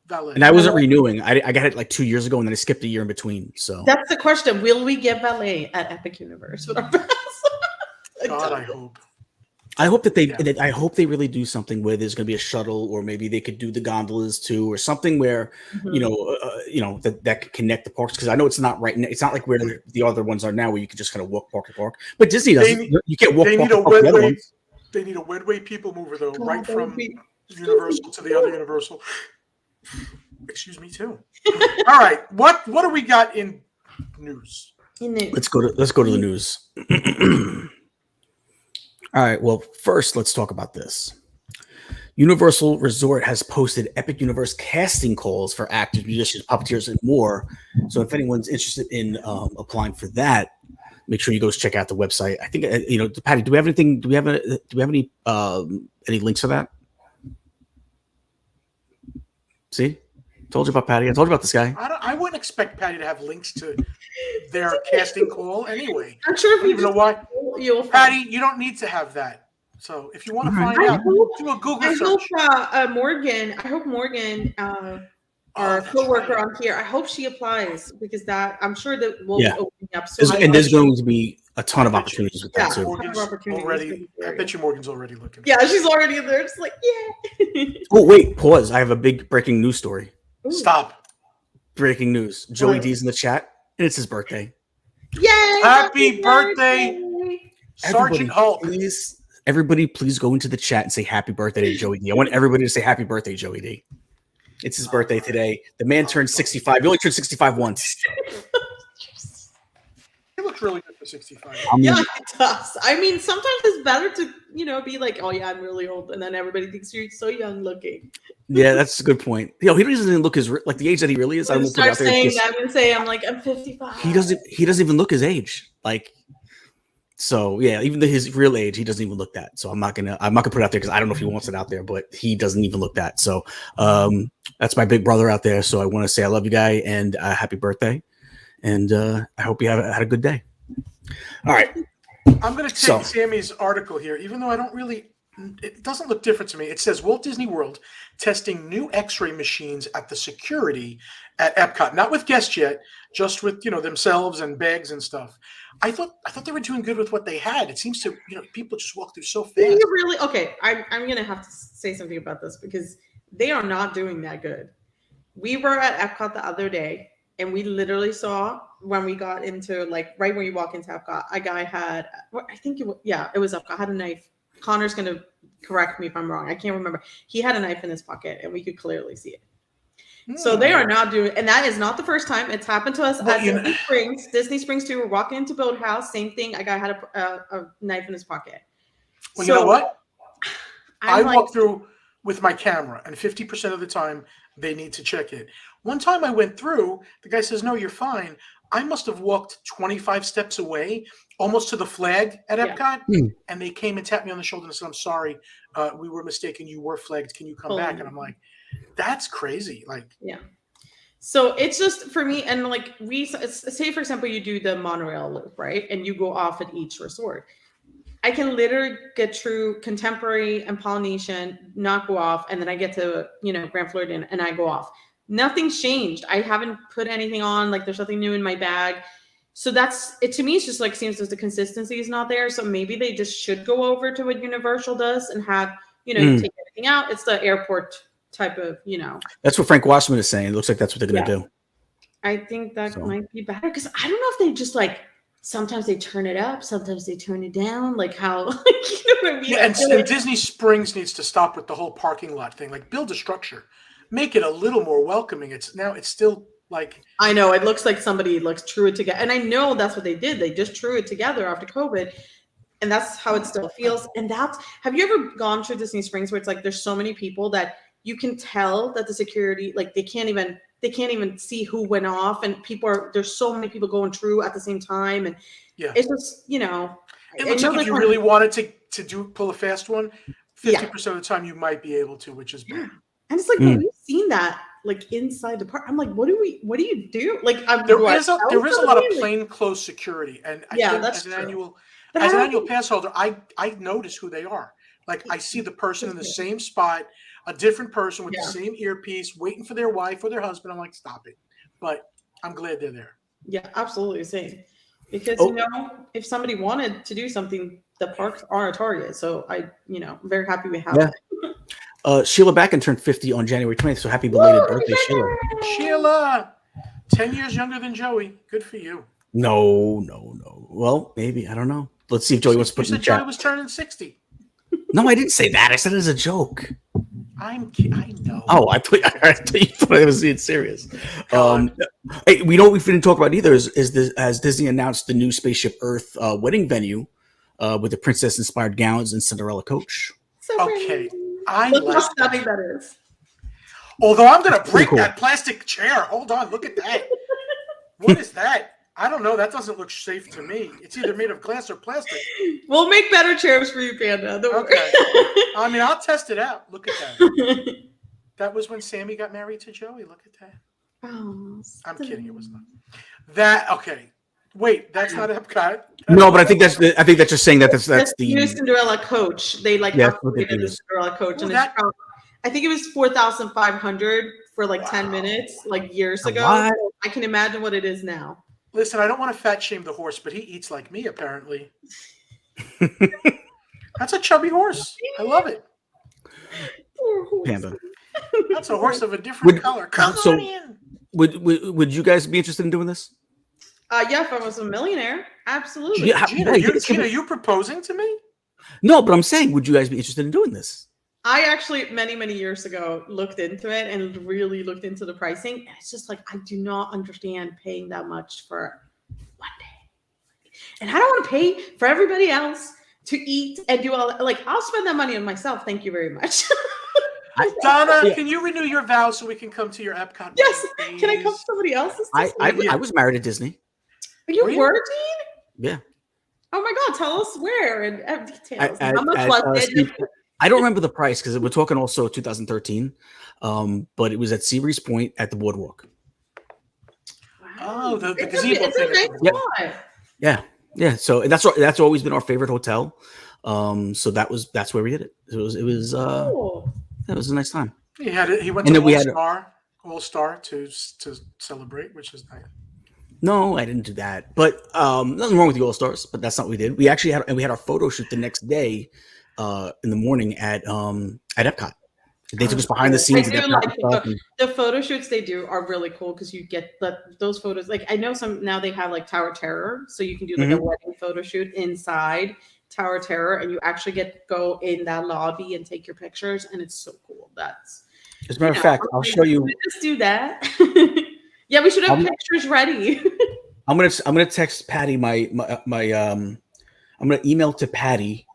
valet. And I wasn't renewing. I got it like 2 years ago, and then I skipped a year in between. So That's the question. Will we get valet at Epic Universe with our pass? God, I hope. I hope that I hope they really do something where there's going to be a shuttle, or maybe they could do the gondolas too, or something where that could connect the parks. Because I know it's not right. It's not like where the other ones are now, where you can just kind of walk park to park. But Disney doesn't. You can't walk. They need park a to park the other ones. They need a Wedway people mover though, right from Universal to the other Universal. Excuse me too. All right, what do we got in news? Let's go to the news. All right. Well, first, let's talk about this. Universal Resort has posted Epic Universe casting calls for actors, musicians, puppeteers, and more. So, if anyone's interested in applying for that, make sure you go check out the website. I think Patty, do we have anything? Do we have any links for that? See, told you about Patty. I told you about this guy. I wouldn't expect Patty to have links to their casting call anyway. I'm sure if you know why. You'll Patty, you don't need to have that. So if you want to find out, do a Google search. I hope Morgan, our coworker on here, I hope she applies, because I'm sure that will be opening up. There's going to be a ton of opportunities with that too. I bet you Morgan's already looking. Yeah, she's already in there. It's like, yeah. Oh, wait, pause. I have a big breaking news story. Ooh. Stop. Breaking news. Joey D's in the chat, and it's his birthday. Yay! Happy birthday, Sergeant Hulk. Everybody, please go into the chat and say happy birthday to Joey D. I want everybody to say happy birthday, Joey D. It's his birthday today. The man turned 65. He only turned 65 once. He looks really good for 65. Yeah, it does. I mean, sometimes it's better to, be like, oh yeah, I'm really old, and then everybody thinks you're so young looking. Yeah, that's a good point. He doesn't even look like the age that he really is. I'm start saying that. I'm gonna say I'm 55. He doesn't even look his age. So yeah, even his real age, he doesn't even look that. So I'm not gonna put it out there because I don't know if he wants it out there, but he doesn't even look that. So that's my big brother out there. So I want to say I love you, guy, and happy birthday, and I hope you had a good day. All right, I'm gonna take Sammy's article here, even though it doesn't look different to me. It says Walt Disney World testing new X-ray machines at the security at Epcot, not with guests yet, just with themselves and bags and stuff. I thought they were doing good with what they had. It seems to people just walk through so fast. Really? Okay, I'm gonna have to say something about this, because they are not doing that good. We were at Epcot the other day, and we literally saw, when we got into right when you walk into Epcot, a guy had, I think it was Epcot, had a knife. Connor's gonna correct me if I'm wrong. I can't remember. He had a knife in his pocket, and we could clearly see it. So they are not doing, and that is not the first time. It's happened to us at Disney Springs. Disney Springs too. We're walking into Boathouse, same thing. A guy had a knife in his pocket. Well, you know what? I walk through with my camera, and 50% of the time they need to check it. One time I went through, the guy says, "No, you're fine." I must have walked 25 steps away, almost to the flag at Epcot, and they came and tapped me on the shoulder and said, "I'm sorry, we were mistaken. You were flagged. Can you come back?" And I'm like, that's crazy. Yeah. So it's just for me, and say for example, you do the monorail loop, right? And you go off at each resort. I can literally get through Contemporary and Polynesian, not go off, and then I get to Grand Floridian and I go off. Nothing's changed. I haven't put anything on. There's nothing new in my bag. So that's it. To me, it's just seems as the consistency is not there. So maybe they just should go over to what Universal does and have you take everything out. It's the airport type of That's what Frank Wasserman is saying. It looks like that's what they're going to do. I think that might be better, because I don't know if they just sometimes they turn it up, sometimes they turn it down, how what I mean? Yeah, and Disney Springs needs to stop with the whole parking lot thing. Build a structure, make it a little more welcoming. It's still I know it looks like somebody threw it together, and I know that's what they did. They just threw it together after COVID. And that's how it still feels. And have you ever gone through Disney Springs where it's there's so many people that you can tell that the security, they can't even see who went off, and there's so many people going through at the same time. And it's just, it looks like if you really wanted to pull a fast one, 50% of the time you might be able to, which is bad. And it's we've seen that inside the park. I'm what do you do? There is a lot of plainclothes security. And I think that's as an annual pass holder, I notice who they are. I see the person in the same spot. a different person with the Yeah. same earpiece, waiting for their wife or their husband. I'm like, stop it. But I'm glad they're there. Yeah, absolutely same. Because Oh. you know, if somebody wanted to do something, the parks are a target. So I'm very happy we have it. Sheila Backen turned 50 on January 20th, so happy belated birthday, Sheila. Sheila, 10 years younger than Joey. Good for you. No. Well, maybe. I don't know. Let's see if Joey wants to put You in said the chat. Joey was turning 60. No, I didn't say that. I said it as a joke. I know. Oh, I thought you thought I was being serious. Hey, we know what we didn't talk about either is this, as Disney announced the new Spaceship Earth wedding venue with the princess-inspired gowns and Cinderella coach. So Okay. look how stunning that is. Although I'm going to break cool. that plastic chair. Hold on. Look at that. What is that? I don't know. That doesn't look safe to me. It's either made of glass or plastic. We'll make better chairs for you, Panda. Don't worry. Okay. I mean, I'll test it out. Look at that. That was when Sammy got married to Joey. Look at that. Oh, I'm kidding. It was not. That, okay. Wait, that's not Epcot. No, but I think that's just saying that's new the Cinderella coach. They upgraded the Cinderella coach, and that- I think it was 4,500 for 10 minutes, years ago. What? So I can imagine what it is now. Listen, I don't want to fat shame the horse, but he eats like me, apparently. That's a chubby horse. I love it. Poor horse. Panda. That's a horse of a different color. Come so- on in. Would you guys be interested in doing this? Yeah, if I was a millionaire, absolutely. Yeah, Gina, you proposing to me? No, but I'm saying, would you guys be interested in doing this? I actually many, many years ago looked into it and really looked into the pricing. And it's just I do not understand paying that much for one day. And I don't want to pay for everybody else to eat and do all that. I'll spend that money on myself. Thank you very much. Donna, can you renew your vows so we can come to your Epcot? Yes. Please? Can I come to somebody else's? I was married at Disney. You Were were, you? Gene? Yeah. Oh my God, tell us where and details. At- How much at, was it? I don't remember the price because we're talking also 2013, but it was at Seabri's Point at the boardwalk. Oh, the It's gazebo a thing. nice Yep. spot. Yeah. So that's always been our favorite hotel. So that's where we did it. It was Cool. it was a nice time. He went And to then we had All Star to celebrate, which is nice. No, I didn't do that. But nothing wrong with the All Stars. But that's not what we did. We actually had our photo shoot the next day in the morning at Epcot. They took us behind the scenes. I do like the photo shoots they do are really cool because you get those photos. I know some now they have Tower Terror, so you can do a wedding photo shoot inside Tower Terror, and you actually get to go in that lobby and take your pictures, and it's so cool. That's as a matter of fact, I'll show you. Just do that. Yeah, we should have pictures ready. I'm gonna text Patty my I'm gonna email to Patty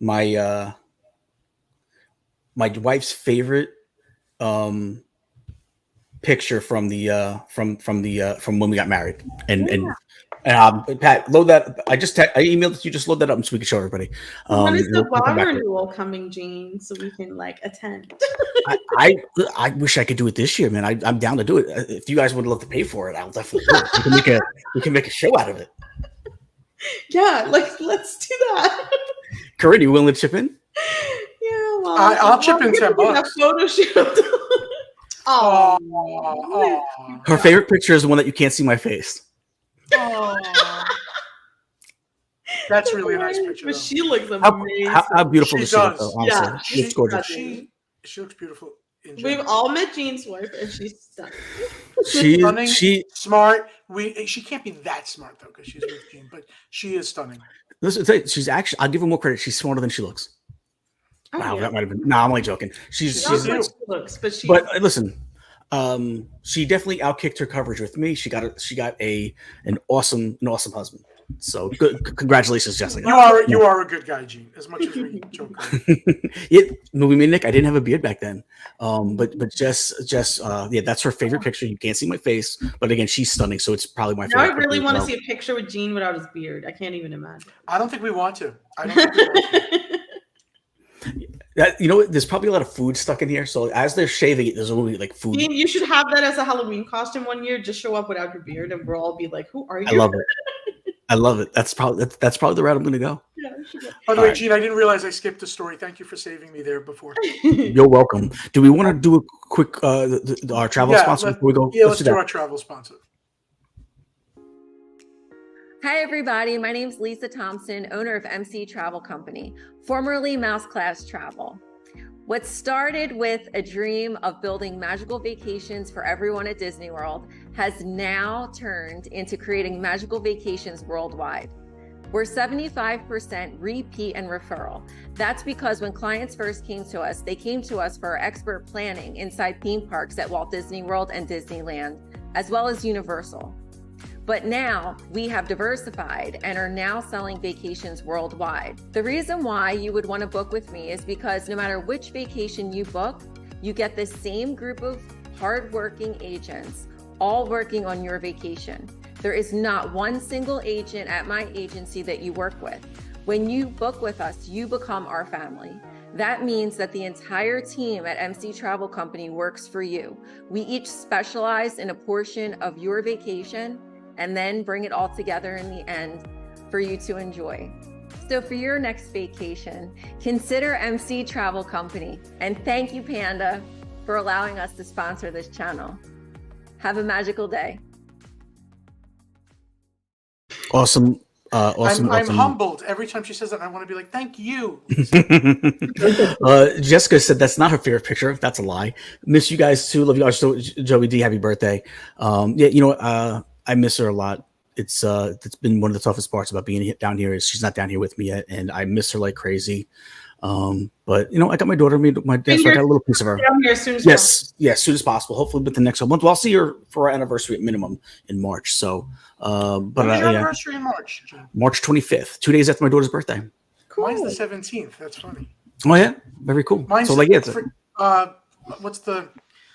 my wife's favorite picture from when we got married and Pat, load that. I emailed it to you. Just load that up so we can show everybody. When is the bar renewal coming, Gene? So we can attend. I wish I could do it this year, man. I'm down to do it. If you guys would love to pay for it, I'll definitely do it. We can make a show out of it. Yeah, let's do that. Corinne, you willing to chip in? Yeah, well, I'll chip in $10. A photo shoot. Oh. Her favorite picture is the one that you can't see my face. That's really a nice picture. But she looks amazing. How beautiful She does she look? does. Honestly, Yeah, she looks gorgeous. She looks beautiful. We've all met Jean's wife, and she's stunning. She's stunning, she smart. She can't be that smart though, because she's with Jean, but she is stunning. listen. She's actually. I'll give her more credit. She's smarter than she looks. Oh, Wow, yeah. that might have been. No, I'm only joking. She's. She's Not what she looks, but she. But listen, she definitely outkicked her coverage with me. She got an awesome husband. So good, congratulations, Jessica. You are a good guy, Gene. As much as we joke. Movie me, Nick. I didn't have a beard back then. But Jess, yeah, that's her favorite picture. You can't see my face, but again, she's stunning. So it's probably my now favorite. I really want to picture see a picture with Gene without his beard. I can't even imagine. I don't think we want to. I don't think we want to. You know what? There's probably a lot of food stuck in here. So as they're shaving it, there's only food. Gene, you should have that as a Halloween costume one year. Just show up without your beard, and we'll all be like, "Who are you?" I love it. I love it. That's probably the route I'm going to go. Yeah, By the way, Gene, I didn't realize I skipped a story. Thank you for saving me there before. You're welcome. Do we want to do a quick our travel sponsor before we go? Yeah, let's do our travel sponsor. Hi, everybody. My name is Lisa Thompson, owner of MC Travel Company, formerly Mouse Class Travel. What started with a dream of building magical vacations for everyone at Disney World has now turned into creating magical vacations worldwide. We're 75% repeat and referral. That's because when clients first came to us, they came to us for our expert planning inside theme parks at Walt Disney World and Disneyland, as well as Universal. But now we have diversified and are now selling vacations worldwide. The reason why you would want to book with me is because no matter which vacation you book, you get the same group of hardworking agents all working on your vacation. There is not one single agent at my agency that you work with. When you book with us, you become our family. That means that the entire team at MC Travel Company works for you. We each specialize in a portion of your vacation and then bring it all together in the end for you to enjoy. So for your next vacation, consider MC Travel Company. And thank you, Panda, for allowing us to sponsor this channel. Have a magical day. Awesome. Awesome. I'm humbled. Every time she says that, I want to be like, thank you. Jessica said that's not her favorite picture. That's a lie. Miss you guys too. Love you guys. So, Joey D, happy birthday. I miss her a lot. It's been one of the toughest parts about being down here is she's not down here with me yet, and I miss her like crazy. But I got my daughter, my dad, so I got a little piece of her. As soon as Yes, as soon as possible. Hopefully, but the next month. Well, I'll see her for our anniversary at minimum in March. So, When's your anniversary in March? Jim? March 25th, 2 days after my daughter's birthday. Cool. Mine's the 17th. That's funny. Oh yeah, very cool. Mine's so what's the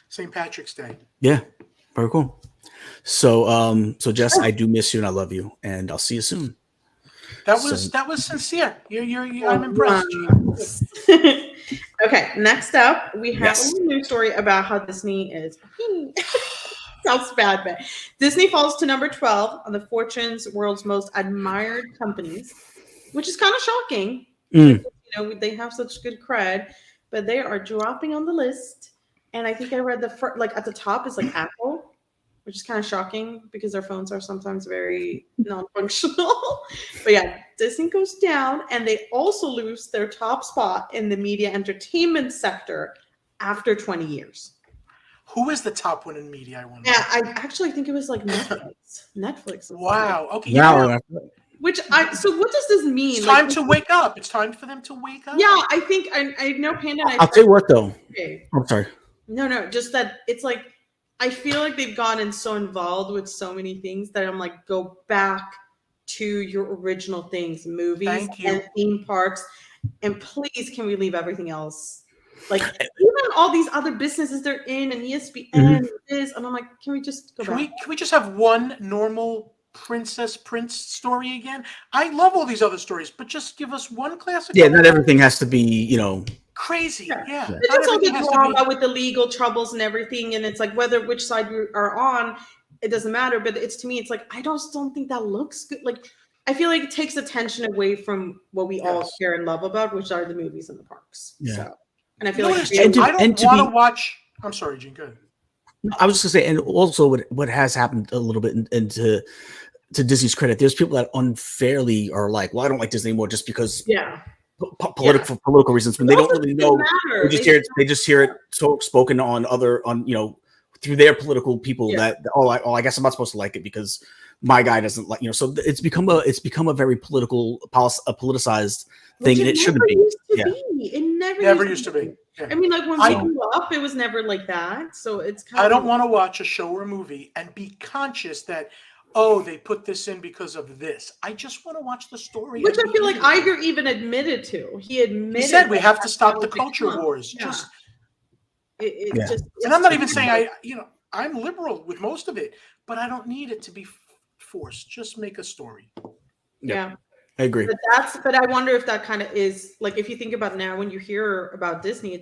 St. Patrick's Day? Yeah, very cool. So Jess, I do miss you and I love you, and I'll see you soon. That was sincere. I'm impressed, Gene. Okay, next up, we have a little news story about how Disney is. Sounds bad, but Disney falls to number 12 on the Fortune's world's most admired companies, which is kind of shocking. They have such good cred, but they are dropping on the list. And I think I read at the top is like Apple, which is kind of shocking because their phones are sometimes very non-functional. But yeah, Disney goes down, and they also lose their top spot in the media entertainment sector after 20 years. Who is the top one in media? I wonder. Yeah, I actually think it was like Netflix. Wow. Okay. Wow. So what does this mean? It's time to wake up. It's time for them to wake up. Yeah, I think I know Panda. I'll tell you what though. Okay. I'm sorry. No, just that it's like I feel like they've gotten so involved with so many things that I'm like, go back to your original things, movies and theme parks, and please can we leave everything else? Like even all these other businesses they're in and ESPN is, and I'm like, can we just go back? Can we just have one normal prince story again? I love all these other stories, but just give us one classic. Yeah, not everything has to be, crazy. Yeah. It's all the drama with the legal troubles and everything, and it's like which side you are on, it doesn't matter. But to me, it's like I just don't think that looks good. Like I feel like it takes attention away from what we all care and love about, which are the movies and the parks. Yeah. So, and I feel I don't want to watch. I'm sorry, Gene. Go ahead. I was just gonna say, and also what has happened a little bit, and to Disney's credit, there's people that unfairly are like, well, I don't like Disney anymore just because for political reasons, when they don't really know. They just hear it so spoken through their political people that I guess I'm not supposed to like it because my guy doesn't like So it's become a very politicized thing, and it shouldn't be. It never used to be. Yeah. I mean, like when we grew up, it was never like that. So it's kind I don't want to watch a show or a movie and be conscious that they put this in because of this. I just want to watch the story. Which I feel like Iger even admitted to. He said we have to stop the culture wars. Yeah. And I'm not even saying I'm liberal with most of it, but I don't need it to be forced. Just make a story. Yeah. I agree. But I wonder if that kind of is like, if you think about now, when you hear about Disney,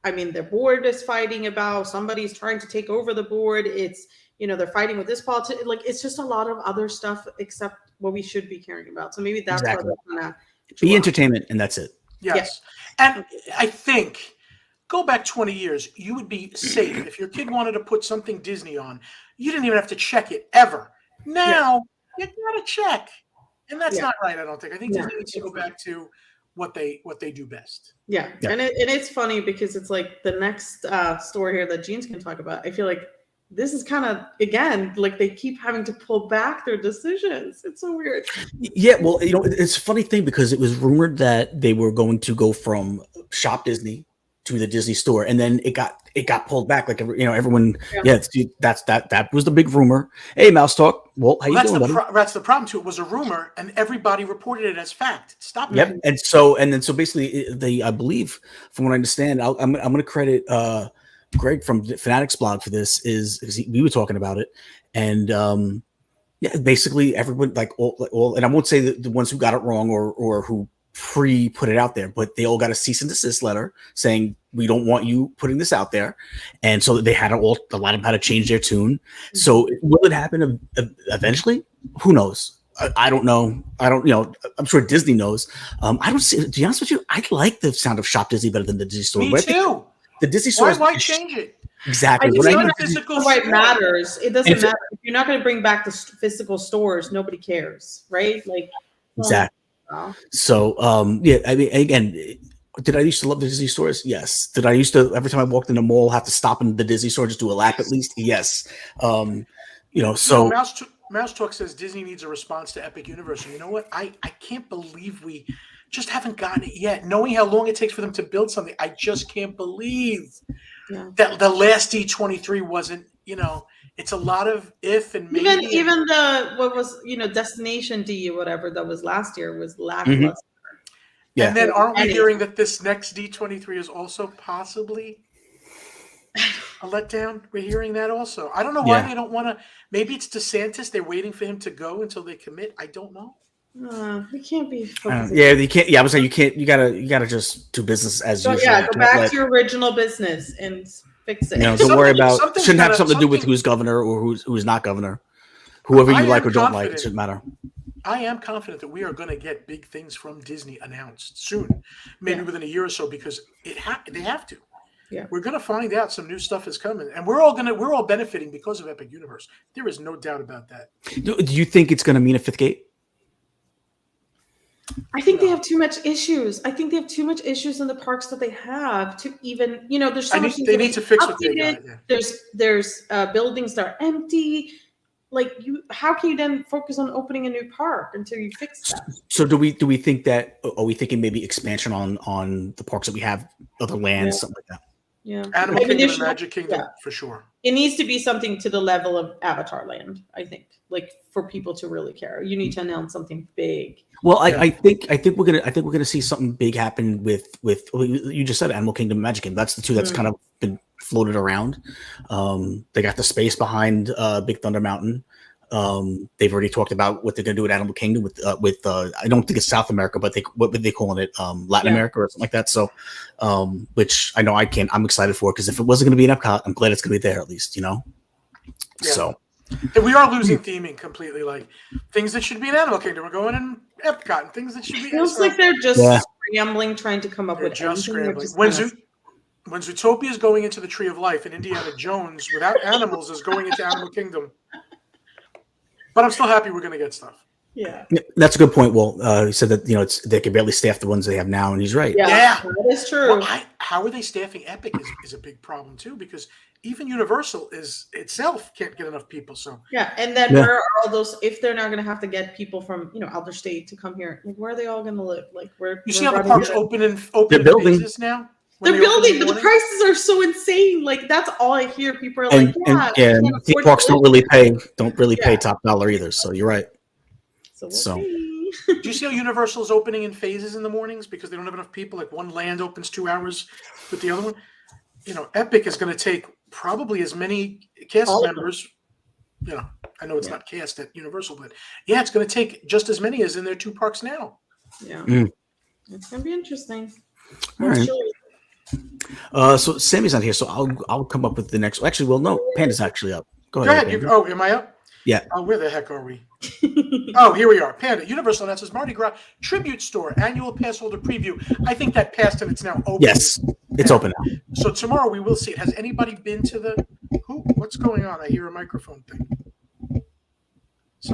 their board is fighting about somebody's trying to take over the board. It's, they're fighting with this politics. Like, it's just a lot of other stuff except what we should be caring about. So maybe that's why they're kind of Be entertainment, and that's it. Yes. And I think, go back 20 years, you would be safe. If your kid wanted to put something Disney on, you didn't even have to check it ever. Now, you got to check. And that's not right, I don't think. I think Disney needs to go back to what they do best. Yeah. And it's funny because it's like the next story here that Jean's can talk about. I feel like this is kind of, again, like they keep having to pull back their decisions. It's so weird. Yeah, well, it's a funny thing because it was rumored that they were going to go from Shop Disney to the Disney Store, and then it got pulled back. Like everyone, that was the big rumor. Hey, Mouse Talk. Well, how you doing, buddy? That's the problem too. It was a rumor, and everybody reported it as fact. Stop it. Yep. And so basically, I believe, from what I understand, I'm going to credit Greg from the Fanatics blog for this. We were talking about it, and basically everyone, like all, and I won't say the ones who got it wrong or who put it out there, but they all got a cease and desist letter saying we don't want you putting this out there, and so they had a lot of them had to change their tune. So will it happen eventually? Who knows? I don't know. I'm sure Disney knows. I don't see. To be honest with you, I like the sound of Shop Disney better than the Disney Store. Me too. The Disney Store. Why change it? Exactly. It matters. It doesn't matter if you're not going to bring back the physical stores. Nobody cares, right? Like exactly. So, I mean, again, did I used to love the Disney stores? Yes. Did I used to, every time I walked in the mall, have to stop in the Disney store, just do a lap at least? Yes. So. Mouse Talk says Disney needs a response to Epic Universe. And you know what? I can't believe we just haven't gotten it yet. Knowing how long it takes for them to build something, I just can't believe that the last D23 wasn't, it's a lot of if and maybe. Even what was Destination D or whatever that was last year was lackluster. Yeah. And then aren't we hearing that this next D23 is also possibly a letdown? We're hearing that also. I don't know why they don't want to. Maybe it's DeSantis. They're waiting for him to go until they commit. I don't know. We can't be. You can't. Yeah, I was saying you can't. You gotta just do business as usual. Yeah, go back to your original business and fix it. Don't worry about. Shouldn't have something to do with who's governor or who's not governor. Whoever you like or don't like, it shouldn't matter. I am confident that we are going to get big things from Disney announced soon, maybe within a year or so, because they have to. Yeah, we're going to find out some new stuff is coming, and we're all benefiting because of Epic Universe. There is no doubt about that. Do you think it's going to mean a fifth gate? I think they have too much issues. I think they have too much issues in the parks that they have to even, there's so much. They need to fix what they got. Yeah. There's buildings that are empty. Like how can you then focus on opening a new park until you fix that? So do we think that? Are we thinking maybe expansion on the parks that we have, other lands, something like that? Yeah, Animal Kingdom and Magic Kingdom for sure. It needs to be something to the level of Avatar Land, I think, like for people to really care. You need to announce something big. Well, I think we're gonna see something big happen with you just said Animal Kingdom, Magic Kingdom. That's the two that's kind of been floated around. They got the space behind Big Thunder Mountain. They've already talked about what they're going to do at Animal Kingdom with I don't think it's South America, but what would they calling it? Latin America or something like that. So, which I know I'm excited for, because if it wasn't going to be in Epcot, I'm glad it's going to be there at least, Yeah. So. And we are losing theming completely. Like things that should be in Animal Kingdom are going in Epcot, and things that should be. It feels like they're just scrambling, trying to come up with just scrambling. When Zootopia is going into the Tree of Life, and Indiana Jones without animals is going into Animal Kingdom. But I'm still happy we're going to get stuff. Yeah, that's a good point. Well, he said that they can barely staff the ones they have now, and he's right. Yeah, that is true. Well, how are they staffing Epic is a big problem too, because even Universal itself can't get enough people. So and then where are all those? If they're not going to have to get people from other state to come here, like where are they all going to live? Like where you see how the parks open in phases now. They're building, but the prices are so insane. Like that's all I hear. People are like, and theme parks don't really pay top dollar either. So you're right. So do you see how Universal is opening in phases in the mornings because they don't have enough people? Like one land opens 2 hours with the other one. Epic is going to take probably as many cast members. I know it's not cast at Universal, but it's going to take just as many as in their 2 parks now. Yeah, it's going to be interesting. All right. So Sammy's not here, so I'll come up with the next. Actually, well, no, Panda's actually up. Go ahead. Am I up? Yeah. Where the heck are we? Oh, here we are. Panda, Universal announces Mardi Gras Tribute Store Annual Pass Holder Preview. I think that passed and it's now open. Yes, it's open now. So tomorrow we will see it. Has anybody been to the... What's going on? I hear a microphone thing.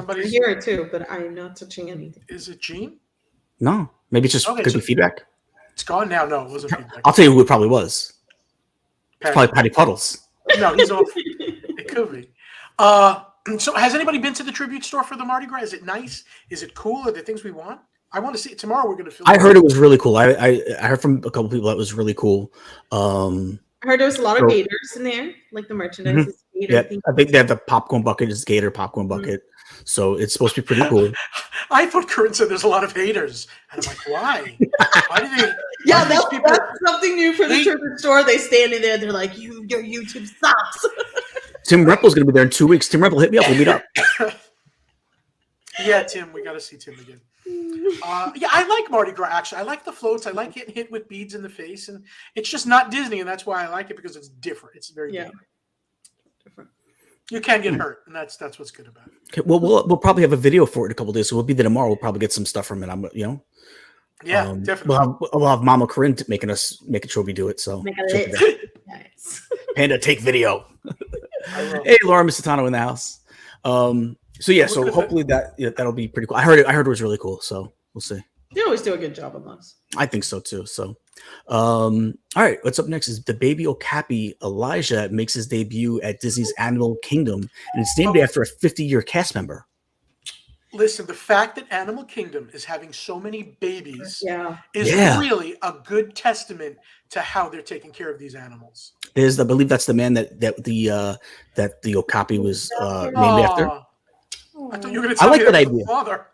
I hear it too, but I'm not touching anything. Is it Gene? No, maybe it's just could be feedback. It's gone now. No, it wasn't feedback. I'll tell you who it probably was. It's probably Patty Puddles. No, he's off. It could be. So has anybody been to the tribute store for the Mardi Gras? Is it nice? Is it cool? Are there things we want? I want to see it tomorrow. We're going to film. I heard it was really cool. I heard from a couple people that was really cool. I heard there was a lot of gators in there, like the merchandise. Yeah, I think they have the popcorn bucket. Is gator popcorn bucket. So it's supposed to be pretty cool. I thought Corinne said there's a lot of haters, and I'm like, why? Why do they? Yeah, that's something new for the tribute store. They stand in there. They're like, your YouTube sucks. Tim Rempel's going to be there in 2 weeks. Tim Rempel, hit me up. We'll meet up. Yeah, Tim, we got to see Tim again. Yeah, I like Mardi Gras, actually. I like the floats. I like getting hit with beads in the face. And it's just not Disney, and that's why I like it, because it's different. It's very different. You can get hurt, and that's what's good about it. Okay, well, we'll probably have a video for it in a couple of days, so we'll be there tomorrow. We'll probably get some stuff from it. Yeah, definitely. We'll have Mama Corinne making sure we do it. So Nice. Panda, take video. Hey, Laura Misitano in the house. So hopefully that'll be pretty cool. I heard it was really cool. So we'll see. They always do a good job on those. I think so too. So, all right. What's up next is the baby Okapi Elijah makes his debut at Disney's Animal Kingdom, and it's named after a 50-year cast member. Listen, the fact that Animal Kingdom is having so many babies is really a good testament to how they're taking care of these animals. I believe that's the man that the Okapi was named after. I thought you were going to tell me that was idea. the father.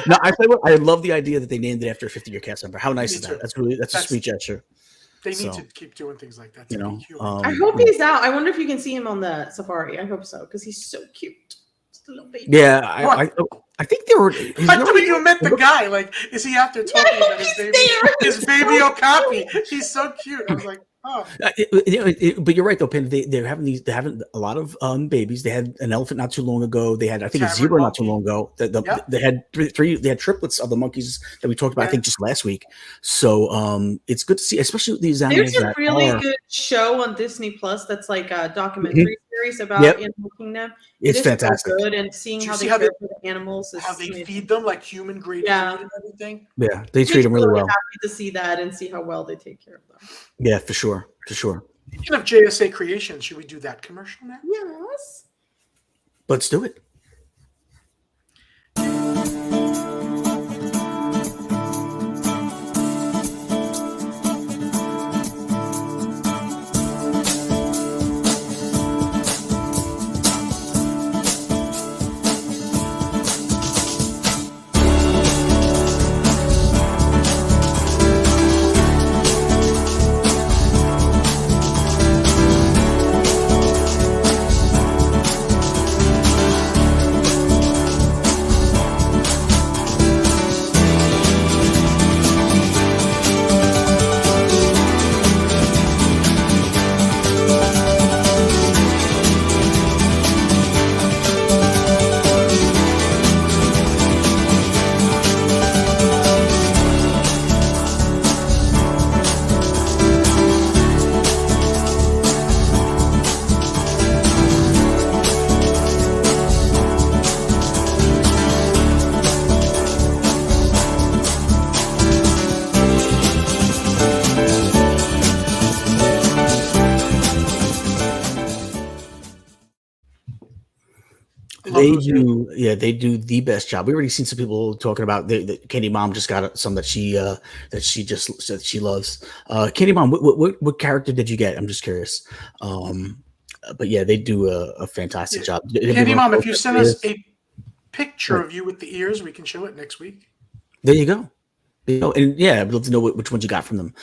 No, I love the idea that they named it after a 50-year cast member. How nice is that? That's a sweet gesture. They need to keep doing things like that. I hope he's out. I wonder if you can see him on the safari. I hope so, because he's so cute. Just a little baby. Yeah, I think they were. I thought you met the guy. Like, is he out there talking about his baby Okapi? He's so cute. I was like, oh. But you're right though, Pin. They're having a lot of babies. They had an elephant not too long ago. They had, I think, a zebra not too long ago. They had three. They had triplets of the monkeys that we talked about. I think just last week. So it's good to see, especially these animals. There's a really good show on Disney Plus that's like a documentary series about Animal Kingdom. It's fantastic. So good, and seeing how they care for the animals. How they feed them like human grade food and everything. Yeah, they treat them really well. Happy to see that and see how well they take care of them. Yeah, for sure. Speaking of JSA Creations, should we do that commercial now? Yes. Let's do it. They do the best job. We already seen some people talking about the Candy Mom just got some that she loves. Candy Mom, what character did you get? I'm just curious. But yeah, they do a fantastic job. Candy Mom, if you send us a picture of you with the ears, we can show it next week. There you go. And yeah, I'd love to know which ones you got from them.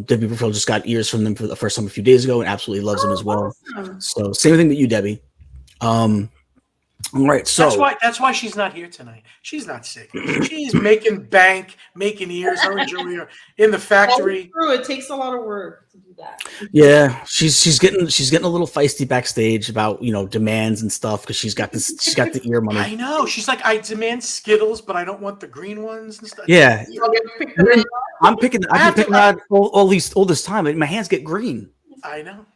Debbie Burfell just got ears from them for the first time a few days ago and absolutely loves them as well. Awesome. So same thing that you, Debbie. All right, so that's why she's not here tonight. She's not sick. She's making bank, making ears. Her and Joey are in the factory. True. It takes a lot of work to do that. Yeah, she's getting a little feisty backstage about demands and stuff because she's got the ear money. I know. She's like, I demand Skittles, but I don't want the green ones and stuff. Yeah, I've been picking out all this time, and my hands get green. I know.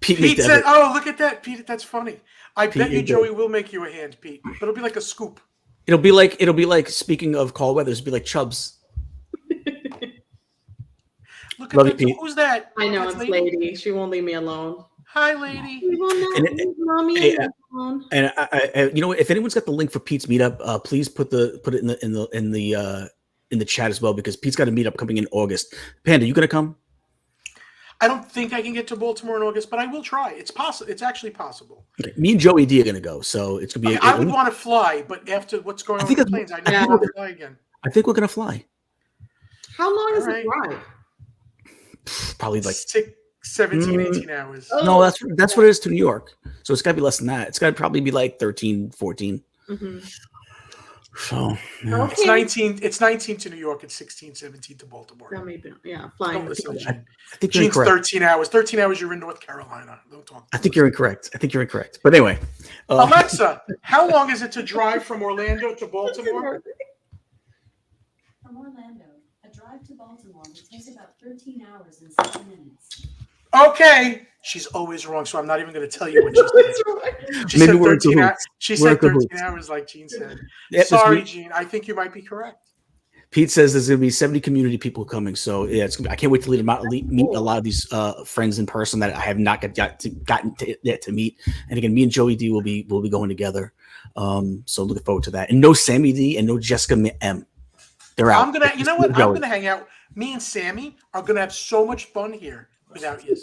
Pete said, "Oh, look at that, Pete. That's funny. I bet you Joey did. will make you a hand, Pete. But it'll be like a scoop. It'll be like speaking of cold weather, it'll be like Chubbs. Look Love at you, that. Pete. Who's that? I know That's it's lady. She won't leave me alone. Hi, lady. She will not leave mommy Hey, alone. And I if anyone's got the link for Pete's meetup, please put it in the chat as well because Pete's got a meetup coming in August. Panda, you gonna come? I don't think I can get to Baltimore in August, but I will try. It's possible. It's actually possible. Okay. Me and Joey D are gonna go, so it's gonna be. I would want to fly, but after what's going on with the planes, I never want to fly again. I think we're gonna fly. How long is the drive? Probably like 17, 18 hours. No, that's what it is to New York. So it's got to be less than that. It's got to probably be like 13, 14. Mm-hmm. So yeah. It's 19. It's 19 to New York. It's 16, 17 to Baltimore. That may be, flying. Don't listen to Gene. I think you're Gene's incorrect. 13 hours. 13 hours. You're in North Carolina. Don't talk. I think you're incorrect. But anyway, Alexa, how long is it to drive from Orlando to Baltimore? From Orlando, a drive to Baltimore would take about 13 hours and 7 minutes. Okay. She's always wrong, so I'm not even going to tell you what she said. She said 13 hours, like Gene said. Yeah, sorry, Gene. I think you might be correct. Pete says there's going to be 70 community people coming. So yeah, I can't wait to meet a lot of these friends in person that I have not gotten to meet. And again, me and Joey D will be going together. So looking forward to that. And no Sammy D and no Jessica M. They're out. You know what? I'm gonna hang out. Me and Sammy are gonna have so much fun here without you.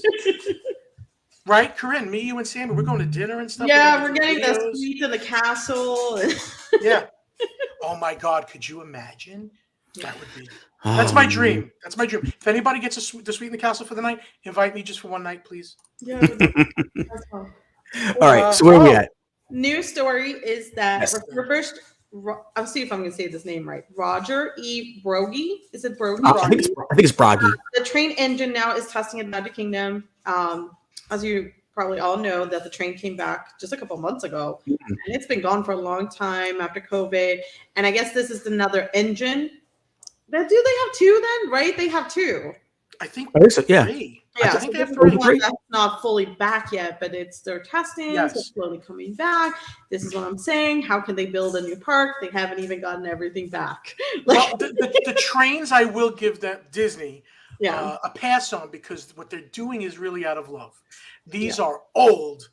Right, Corinne? Me, you, and Sammy. We're going to dinner and stuff. Yeah, we're getting the suite in the castle. Yeah. Oh my God! Could you imagine? That would be. That's my dream. That's my dream. If anybody gets the suite in the castle for the night, invite me just for one night, please. Yeah. That's fun. All right. So where are we at? News story is that refurbished. I'll see if I'm going to say this name right. Roger E. Brogy. Is it Brogy? I think it's Broggy. The train engine now is testing in the United Kingdom. As you probably all know, that the train came back just a couple months ago, and it's been gone for a long time after COVID. And I guess this is another engine. But do they have two then? Right? They have two. I think so. Yeah. Three. Yeah, I think they have this is three. one that's not fully back yet, but they're testing. Yes. It's slowly coming back. This is what I'm saying. How can they build a new park? They haven't even gotten everything back. Well, the trains, I will give them Disney a pass on because what they're doing is really out of love. These are old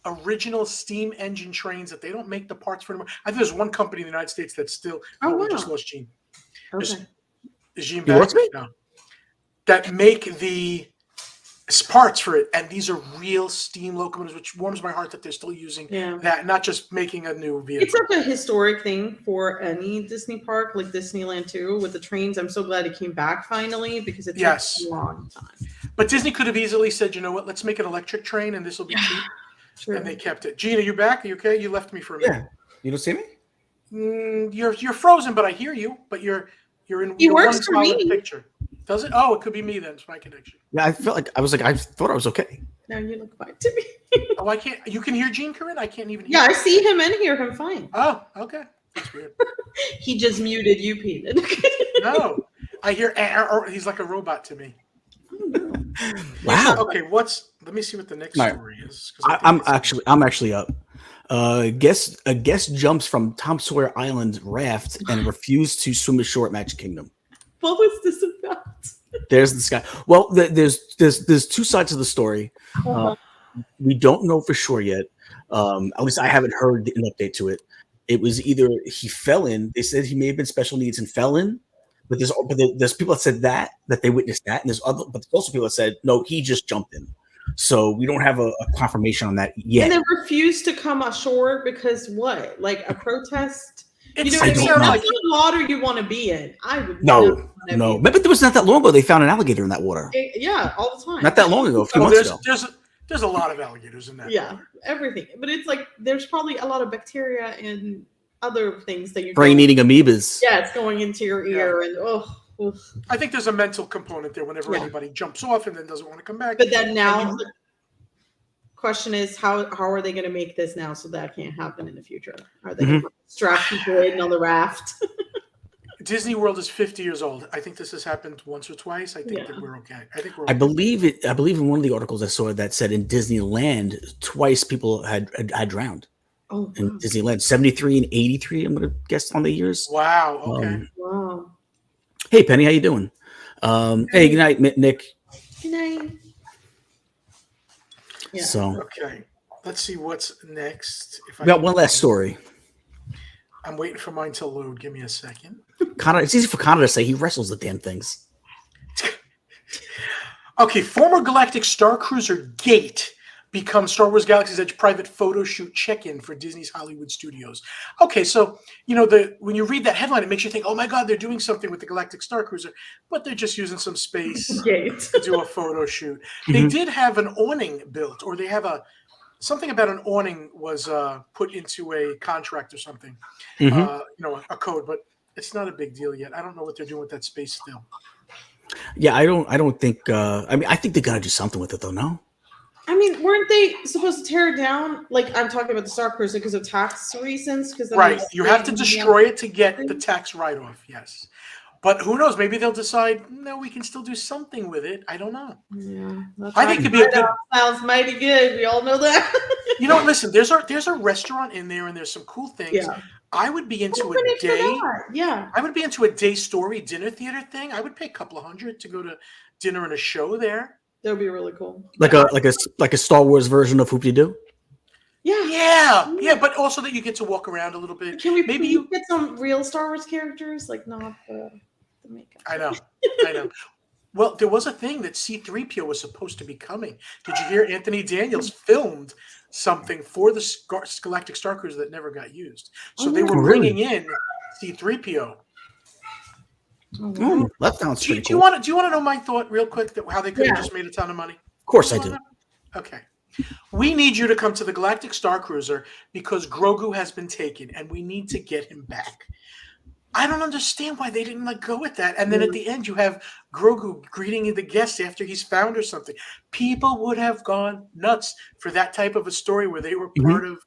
original steam engine trains that they don't make the parts for anymore. I think there's one company in the United States that's still. We just lost Gene. Okay. Is Gene back? No. That make the parts for it, and these are real steam locomotives, which warms my heart that they're still using that, not just making a new vehicle. It's such a historic thing for any Disney park, like Disneyland too, with the trains. I'm so glad it came back finally because it took a long time. But Disney could have easily said, you know what, let's make an electric train, and this will be cheap. True. And they kept it. Gene, are you back? Are you okay? You left me for a minute. Yeah. You don't see me? You're frozen, but I hear you. But you're in. He works for me. Picture. Does it? Oh, it could be me then. It's my connection. Yeah, I felt like I thought I was okay. No, you look fine to me. Oh, I can't. You can hear Gene, Corinne? I can't even hear I see him and hear him fine. Oh, okay. That's weird. He just muted you, Pete. No, I hear. He's like a robot to me. Oh, no. Wow. Okay, let me see what the next story is. I'm actually up. A guest jumps from Tom Sawyer Island raft and refused to swim ashore at Magic Kingdom. What was this about? There's this guy. Well, there's two sides of the story. We don't know for sure yet. At least I haven't heard an update to it. It was either he fell in. They said he may have been special needs and fell in. But there's people that said that they witnessed that, and there's also people that said no, he just jumped in. So we don't have a confirmation on that yet. And they refused to come ashore because what? Like a protest? It That's the water you want to be in. I would no. But there was not that long ago. They found an alligator in that water. All the time. Not that long ago. A few months ago. There's a lot of alligators in that. Yeah, everything. But it's like there's probably a lot of bacteria and other things that you're brain-eating amoebas. Yeah, it's going into your ear and I think there's a mental component there whenever anybody jumps off and then doesn't want to come back. But then now, the question is, how are they going to make this now so that can't happen in the future? Are they going to strap people in on the raft? Disney World is 50 years old. I think this has happened once or twice. I think that we're okay. I believe in one of the articles I saw that said in Disneyland twice people had drowned. Oh, in Disneyland, 73 and 83. I'm gonna guess on the years. Wow. Okay. Wow. Hey Penny, how you doing? Hey, good night, Nick. Good night. Yeah. So okay, let's see what's next. If I got one last story. I'm waiting for mine to load. Give me a second. Connor, it's easy for Connor to say he wrestles the damn things. Okay, former Galactic Star Cruiser Gate becomes Star Wars Galaxy's Edge private photo shoot check-in for Disney's Hollywood Studios. Okay, so when you read that headline, it makes you think, oh my God, they're doing something with the Galactic Star Cruiser, but they're just using some space to do a photo shoot. They did have an awning built, or they have something about an awning was put into a contract or something, a code, but it's not a big deal yet. I don't know what they're doing with that space still. Yeah, I don't think. I think they're gonna do something with it, though. No. I mean, weren't they supposed to tear it down? Like, I'm talking about the Star Cruiser because of tax reasons. Right, you have to destroy it to get the tax write-off. Yes, but who knows? Maybe they'll decide, no, we can still do something with it. I don't know. Yeah, I think it could be a good. Sounds mighty good. We all know that. Listen. There's a restaurant in there, and there's some cool things. Yeah. I would be into a day. Yeah. I would be into a day story dinner theater thing. I would pay a couple of $100 to go to dinner and a show there. That would be really cool. Like a Star Wars version of Whoop-De-Doo? Yeah, but also that you get to walk around a little bit. Can we get some real Star Wars characters, like not the makeup? I know. Well, there was a thing that C-3PO was supposed to be coming. Did you hear Anthony Daniels filmed something for the Galactic Star Cruiser that never got used? So they were bringing in C-3PO. That sounds pretty cool. Do you want to know my thought real quick, how they could have just made a ton of money? Of course I do. Okay. We need you to come to the Galactic Star Cruiser because Grogu has been taken and we need to get him back. I don't understand why they didn't go with that. And then at the end, you have Grogu greeting the guests after he's found or something. People would have gone nuts for that type of a story where they were part of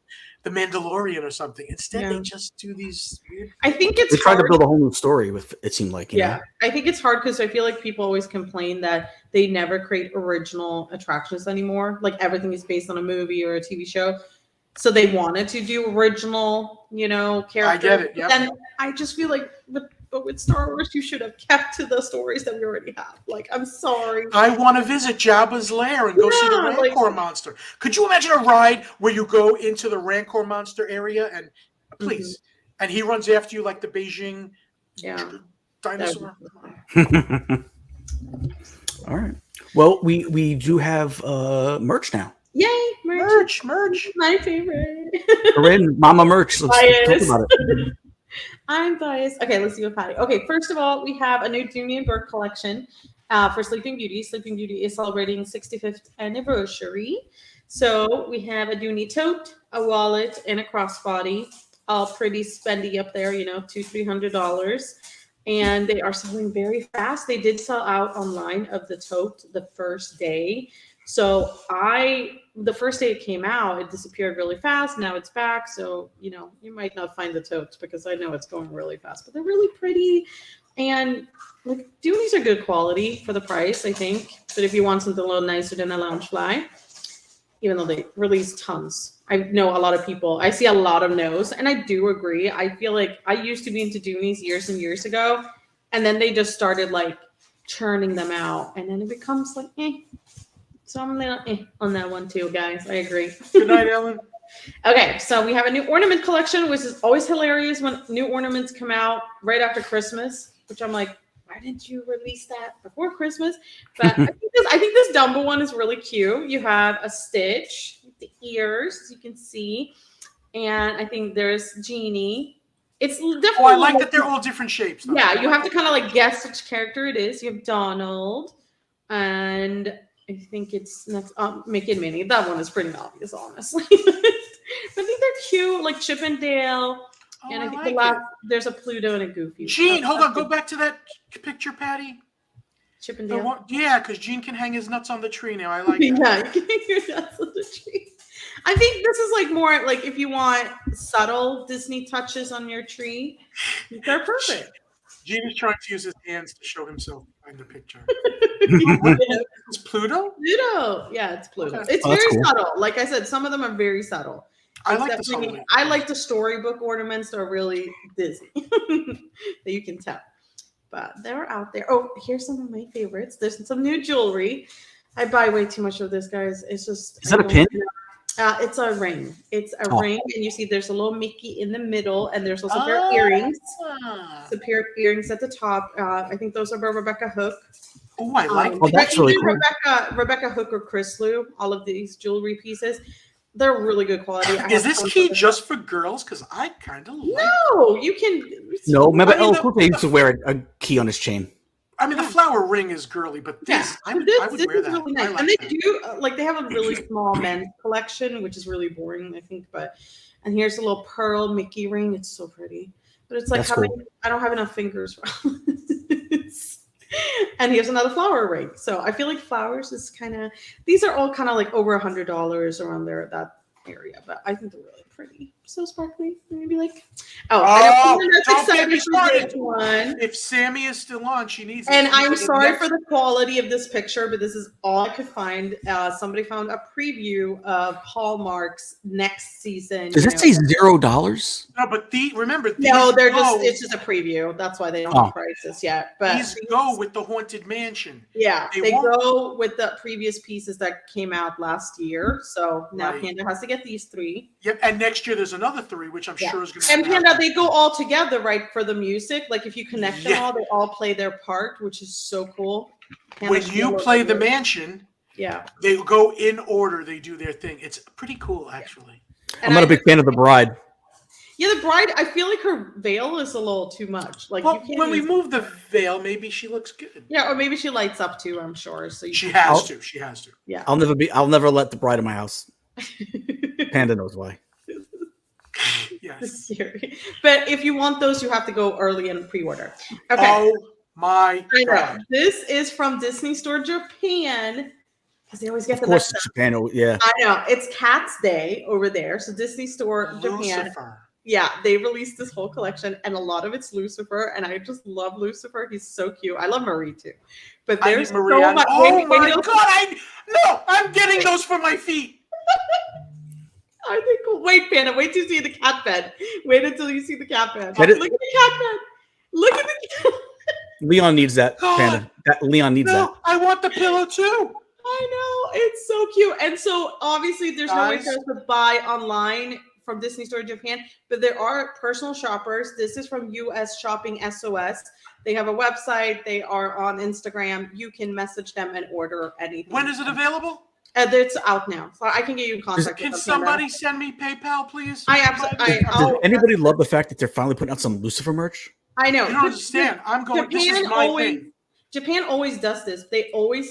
The Mandalorian or something. Instead, they just do these weird. I think it's they tried to build a whole new story with it. Seemed like you know? I think it's hard because I feel like people always complain that they never create original attractions anymore. Like everything is based on a movie or a TV show. So they wanted to do original, characters. I get it. Yeah. And I just feel like, but with Star Wars, you should have kept to the stories that we already have. Like, I'm sorry. I want to visit Jabba's lair and go see the Rancor monster. Could you imagine a ride where you go into the Rancor monster area and and he runs after you like the Beijing dinosaur? All right. Well, we do have merch now. Yay, merch. My favorite. Corinne, Mama merch. Let's talk about it. I'm biased. Okay, let's do a patty. Okay, first of all, we have a new Dooney and Burke collection for Sleeping Beauty. Sleeping Beauty is celebrating 65th anniversary. So we have a Dooney tote, a wallet, and a crossbody. All pretty spendy up there, $200-$300. And they are selling very fast. They did sell out online of the tote the first day. So the first day it came out, it disappeared really fast. Now it's back. So, you might not find the totes because I know it's going really fast, but they're really pretty. And Doonies are good quality for the price, I think. But if you want something a little nicer than a Loungefly, even though they release tons, I know a lot of people, I see a lot of no's, and I do agree. I feel like I used to be into Doonies years and years ago, and then they just started churning them out, and then it becomes So I'm a little on that one too, guys. I agree. Good night, Ellen. Okay, so we have a new ornament collection, which is always hilarious when new ornaments come out right after Christmas, which I'm like, why didn't you release that before Christmas? But I think this Dumbo one is really cute. You have a Stitch with the ears, as you can see. And I think there's Genie. It's definitely. Oh, I like that they're all different shapes. Yeah, you have to kind of guess which character it is. You have Donald and I think it's next Mickey and Minnie. That one is pretty obvious, honestly. I think they're cute, like Chip and Dale. Oh, And I I think like the last it. there's a Pluto and a Goofy. Gene, hold on. Go back to that picture, Patty. Chip and The Dale. one, yeah, because Gene can hang his nuts on the tree now. I like that. Yeah, you can hang your nuts on the tree. I think this is like more like if you want subtle Disney touches on your tree, they're perfect. Gene is trying to use his hands to show himself behind the picture. Pluto. It's Pluto? Yeah, it's Pluto. Okay. It's Oh, that's very cool. subtle. Like I said, some of them are very subtle. I It's like the definitely- subtlety. I like the storybook ornaments that are really Disney that you can tell. But they're out there. Oh, here's some of my favorites. There's some new jewelry. I buy way too much of this, guys. It's just Is that a pin? It's a ring. It's a ring, and you see there's a little Mickey in the middle, and there's also a pair of Ah. earrings. It's a pair of earrings at the top. I think those are by Rebecca Hook. Oh, I like Oh, that's really cool. Rebecca Hook or Chris Liu. All of these jewelry pieces, they're really good quality. I Is have this tons key of them. just for girls? Because I kind of like. No, you can. No, remember I mean, El Coupe used to wear a key on his chain. I mean, the flower ring is girly, but this, I would this wear is that. really nice. I like And they that. do like they have a really small men's collection, which is really boring, I think. And here's a little pearl Mickey ring. It's so pretty, but it's like That's cool. I don't have enough fingers. And here's another flower ring. So I feel like flowers is kind of these are all kind of like over $100 around there that area, but I think they're really pretty. So sparkly. Maybe like I know that's don't get me excited for this started. one. If Sammy is still on, she needs. And it. I'm sorry Next- for the quality of this picture, but this is all I could find. Somebody found a preview of Hallmark's next season. Does it say $0? No, but remember. No, these it's just a preview. That's why they don't Oh. have prices yet. But These go with the Haunted Mansion. yeah, They they won't- go with the previous pieces that came out last year. So now Right. Panda has to get these three. Yep, and next year there's another 3, which I'm sure is going to. And Panda, they go all together, right? For the music, like if you connect them Yeah. all, they all play their part, which is so cool. When Panda's you yellow play the figure. mansion, yeah, they go in order. They do their thing. It's pretty cool, actually. I'm not a big fan of the bride. Yeah, the bride. I feel like her veil is a little too much. Like Well, you can't when we use- move the veil, maybe she looks good. yeah, or maybe she lights up too. I'm sure. So She can- has to. She has to. Yeah. I'll never let the bride in my house. Panda knows why. Yes. Scary. But if you want those, you have to go early and pre-order. Okay. Oh my I know. God. This is from Disney Store Japan because they always get Of the course, best stuff. Japan. Yeah. I know. It's Cat's Day over there. So Disney Store Japan. Lucifer. Yeah, they released this whole collection, and a lot of it's Lucifer, and I just love Lucifer. He's so cute. I love Marie too, but I there's need Marie. so much. Oh wait, my no, God! I'm getting those for my feet. I think. Wait, Panda. Wait till you see the cat bed. Wait until you see the cat bed. Get it? Look at the cat bed. Look at the. Leon needs that. God. Panda. Leon needs that. No, I want the pillow too. I know, it's so cute. And so obviously there's no way Guys. for us to buy online from Disney Store Japan, but there are personal shoppers. This is from US Shopping SOS. They have a website. They are on Instagram. You can message them and order anything. When is it available? It's out now. So I can get you in contact Can with them. somebody send me PayPal, please? I absolutely. Does anybody love the fact that they're finally putting out some Lucifer merch? I know. You don't understand. I'm going. This is my thing. Japan always does this. They always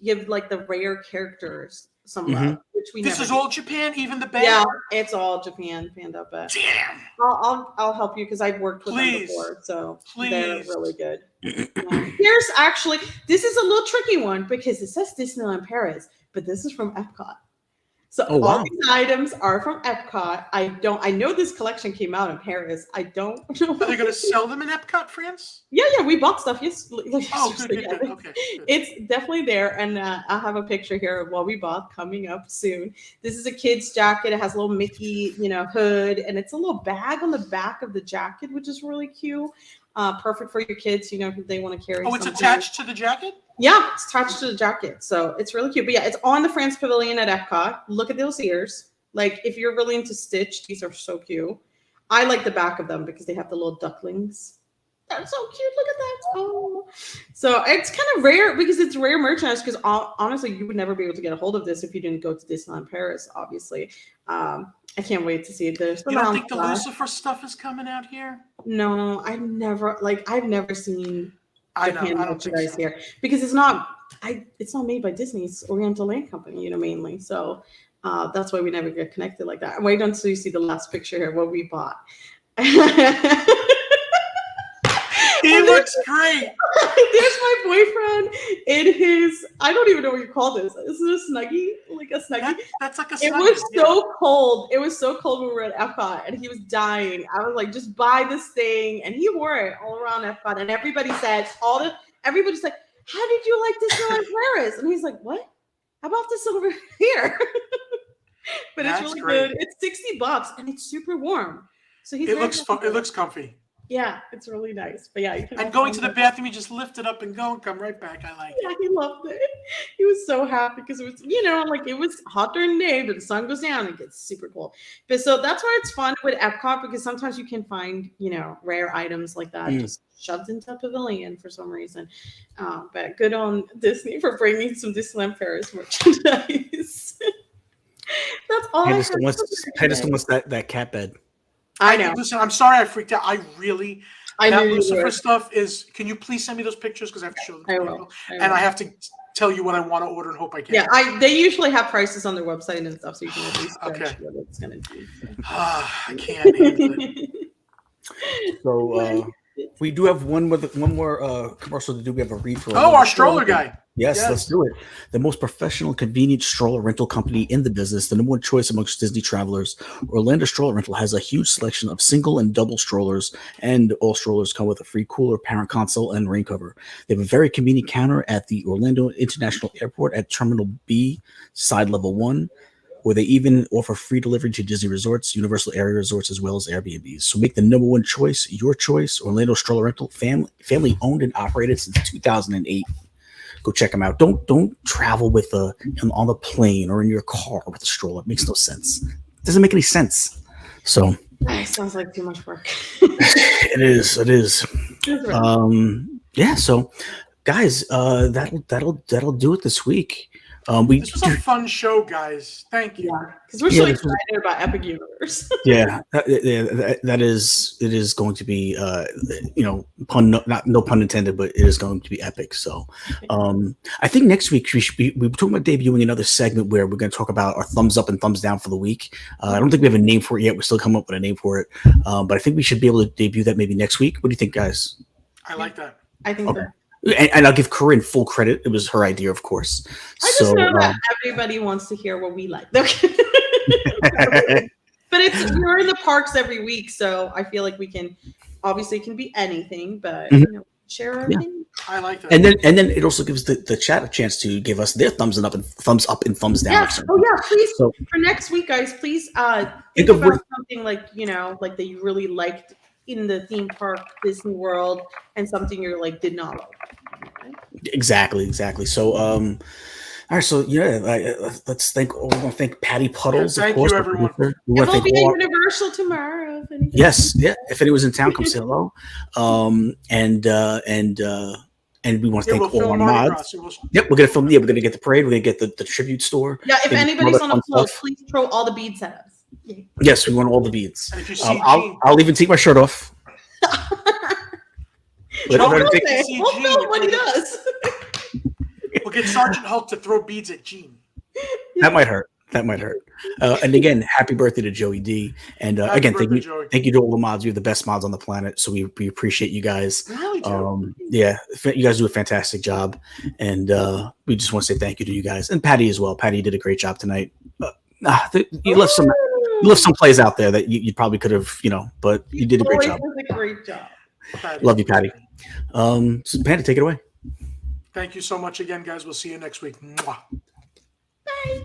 give like the rare characters some love, which we This never is do. all Japan, even the band. Yeah, it's all Japan, Panda. But Damn. I'll help you because I've worked with them Please. before, so they're Please. really good. Here's actually this is a little tricky one because it says Disneyland Paris, but this is from EPCOT. So Oh, wow. all these items are from EPCOT. I know this collection came out in Paris. I don't know. Are they going to sell them in Epcot, France? Yeah, we bought stuff. Yes. Oh, good. Okay. Good. It's definitely there, and I have a picture here of what we bought coming up soon. This is a kid's jacket. It has a little Mickey, hood, and it's a little bag on the back of the jacket, which is really cute. Perfect for your kids, if they want to carry. Oh, it's something. attached to the jacket? Yeah, it's attached to the jacket, so it's really cute. But yeah, it's on the France Pavilion at Epcot. Look at those ears. Like, if you're really into Stitch, these are so cute. I like the back of them because they have the little ducklings. That's so cute. Look at that. Oh, so it's kind of rare because it's rare merchandise. Because honestly, you would never be able to get a hold of this if you didn't go to Disneyland Paris. Obviously, I can't wait to see it. There's You don't think the Lucifer stuff is coming out here? No, I've never seen I Japan don't think merchandise so. here because it's not made by Disney. It's Oriental Land Company, mainly. So that's why we never get connected like that. Wait until you see the last picture here, what we bought. He looks great. There's my boyfriend in his, I don't even know what you call this. Is it a Snuggie? Like a Snuggie? That's like a Snuggie. It was so cold. It was so cold when we were at Epcot, and he was dying. I was like, just buy this thing. And he wore it all around Epcot. And everybody said, everybody's like, how did you like this in Paris? And he's like, what? How about this over here? But that's it's really great. Good. It's $60 and it's super warm. So it looks fun. It looks comfy. Yeah, it's really nice. But yeah, and going to the bathroom, you just lift it up and go and come right back. I like it. He loved it. He was so happy because it was, like it was hot during the day, but the sun goes down and it gets super cold. But so that's why it's fun with Epcot, because sometimes you can find, rare items like that just shoved into a pavilion for some reason. But good on Disney for bringing some Disneyland Paris merchandise. That's all. I just wants that cat bed. I know. Listen, I'm sorry I freaked out. That Lucifer stuff is. Can you please send me those pictures because I have to show them. I will. And I have to tell you what I want to order and hope I can. Yeah, they usually have prices on their website and stuff, so you can at least judge what it's going to be. I can't handle it. So we do have one more commercial to do. We have a read for. Oh, our stroller guy. Yes, let's do it. The most professional, convenient stroller rental company in the business, the number one choice amongst Disney travelers, Orlando Stroller Rental has a huge selection of single and double strollers, and all strollers come with a free cooler, parent console, and rain cover. They have a very convenient counter at the Orlando International Airport at Terminal B, side level 1, where they even offer free delivery to Disney resorts, Universal area resorts, as well as Airbnbs. So make the number one choice your choice. Orlando Stroller Rental, family owned and operated since 2008. Go check them out. Don't travel with on the plane or in your car with a stroller. It makes no sense. It doesn't make any sense. So it sounds like too much work. It is. Yeah. So, guys, that'll do it this week. This was a fun show, guys. Thank you. Yeah, because we're so excited about Epic Universe. That is going to be no pun intended, but it is going to be epic. So I think next week we're talking about debuting another segment where we're going to talk about our thumbs up and thumbs down for the week. I don't think we have a name for it yet. We're still coming up with a name for it, but I think we should be able to debut that maybe next week. What do you think, guys? I like that. I think so. And I'll give Corinne full credit. It was her idea, of course. I just know that everybody wants to hear what we like. But we're in the parks every week, so I feel like we can. Obviously, it can be anything, but share our opinion. I like that. And then it also gives the chat a chance to give us their thumbs up and thumbs down. Yeah. Oh yeah, please. So, for next week, guys, please think about something like that you really liked in the theme park Disney World, and something you're like did not like. Okay? Exactly. So all right, so let's thank Patty Puddles. Thank you, everyone. It will be at Universal tomorrow. Yes, if anyone's in town, come say hello. And we want to thank all our mods. Yep, we're gonna film. Yeah, we're gonna get the parade. We're gonna get the tribute store. Yeah, if anybody's on the float, please throw all the bead setups. Yes, we want all the beads. And if you see I'll even take my shirt off. We'll film what he does. We'll get Sergeant Hulk to throw beads at Gene. That might hurt. And again, happy birthday to Joey D. And again, thank you to all the mods. You're the best mods on the planet, so we appreciate you guys. Really do. Yeah, you guys do a fantastic job, and we just want to say thank you to you guys and Patty as well. Patty did a great job tonight. You left some plays out there that you probably could have, but you did a great job. A great job. Love you, Patty. So Patty, take it away. Thank you so much again, guys. We'll see you next week. Mwah. Bye.